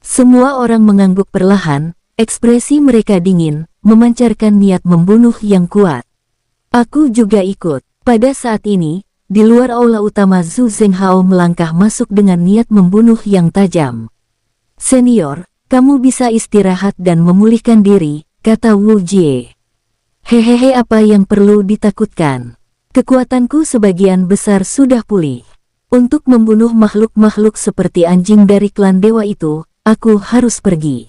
Semua orang mengangguk perlahan, ekspresi mereka dingin, memancarkan niat membunuh yang kuat. Aku juga ikut. Pada saat ini, di luar aula utama Zhu Zhenghao melangkah masuk dengan niat membunuh yang tajam. Senior, kamu bisa istirahat dan memulihkan diri, kata Wu Jie. Hehehe, apa yang perlu ditakutkan? Kekuatanku sebagian besar sudah pulih. Untuk membunuh makhluk-makhluk seperti anjing dari klan dewa itu, aku harus pergi.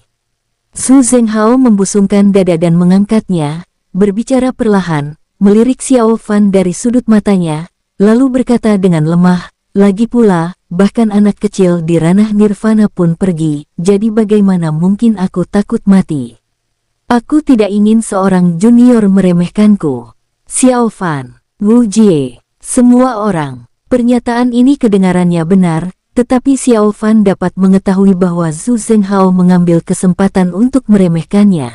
Zhu Zhenghao membusungkan dada dan mengangkatnya, berbicara perlahan, melirik Xiao Fan dari sudut matanya, lalu berkata dengan lemah, lagi pula, bahkan anak kecil di ranah nirvana pun pergi, jadi bagaimana mungkin aku takut mati? Aku tidak ingin seorang junior meremehkanku. Xiao Fan, Wu Jie, semua orang. Pernyataan ini kedengarannya benar, tetapi Xiao Fan dapat mengetahui bahwa Zhu Zhenghao mengambil kesempatan untuk meremehkannya.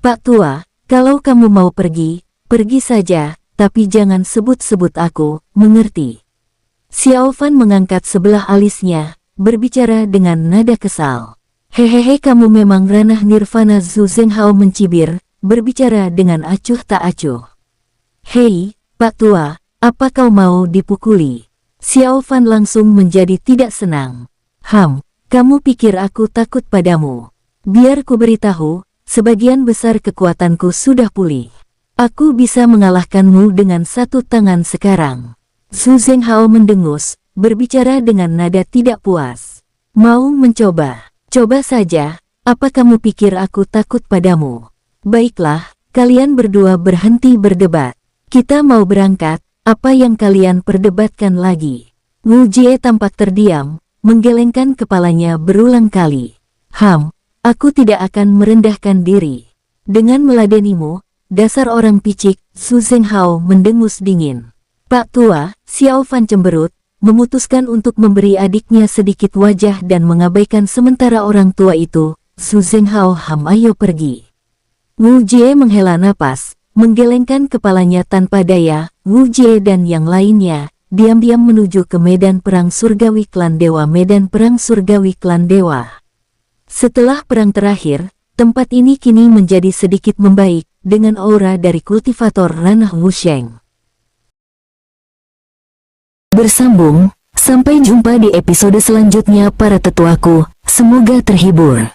Pak Tua, kalau kamu mau pergi, pergi saja, tapi jangan sebut-sebut aku, mengerti? Xiao Fan mengangkat sebelah alisnya, berbicara dengan nada kesal. Hehehe, kamu memang ranah nirvana. Zhu Zhenghao mencibir, berbicara dengan acuh tak acuh. Hei, Pak Tua, apa kau mau dipukuli? Xiao Fan langsung menjadi tidak senang. Kamu pikir aku takut padamu? Biar ku beritahu, sebagian besar kekuatanku sudah pulih. Aku bisa mengalahkanmu dengan satu tangan sekarang. Zhu Zhenghao mendengus, berbicara dengan nada tidak puas. Mau mencoba? Coba saja, apa kamu pikir aku takut padamu? Baiklah, kalian berdua berhenti berdebat. Kita mau berangkat. Apa yang kalian perdebatkan lagi? Wu Jie tampak terdiam, menggelengkan kepalanya berulang kali. Aku tidak akan merendahkan diri. Dengan meladenimu, dasar orang picik, Zhu Zhenghao mendengus dingin. Pak Tua, Xiao Fan cemberut, memutuskan untuk memberi adiknya sedikit wajah dan mengabaikan sementara orang tua itu. Zhu Zhenghao, ayo pergi. Wu Jie menghela napas, menggelengkan kepalanya tanpa daya. Wu Jie dan yang lainnya diam-diam menuju ke medan perang surgawi klan dewa. Medan perang surgawi klan dewa. Setelah perang terakhir, tempat ini kini menjadi sedikit membaik, dengan aura dari kultivator ranah Wusheng. Bersambung, sampai jumpa di episode selanjutnya para tetuaku, semoga terhibur.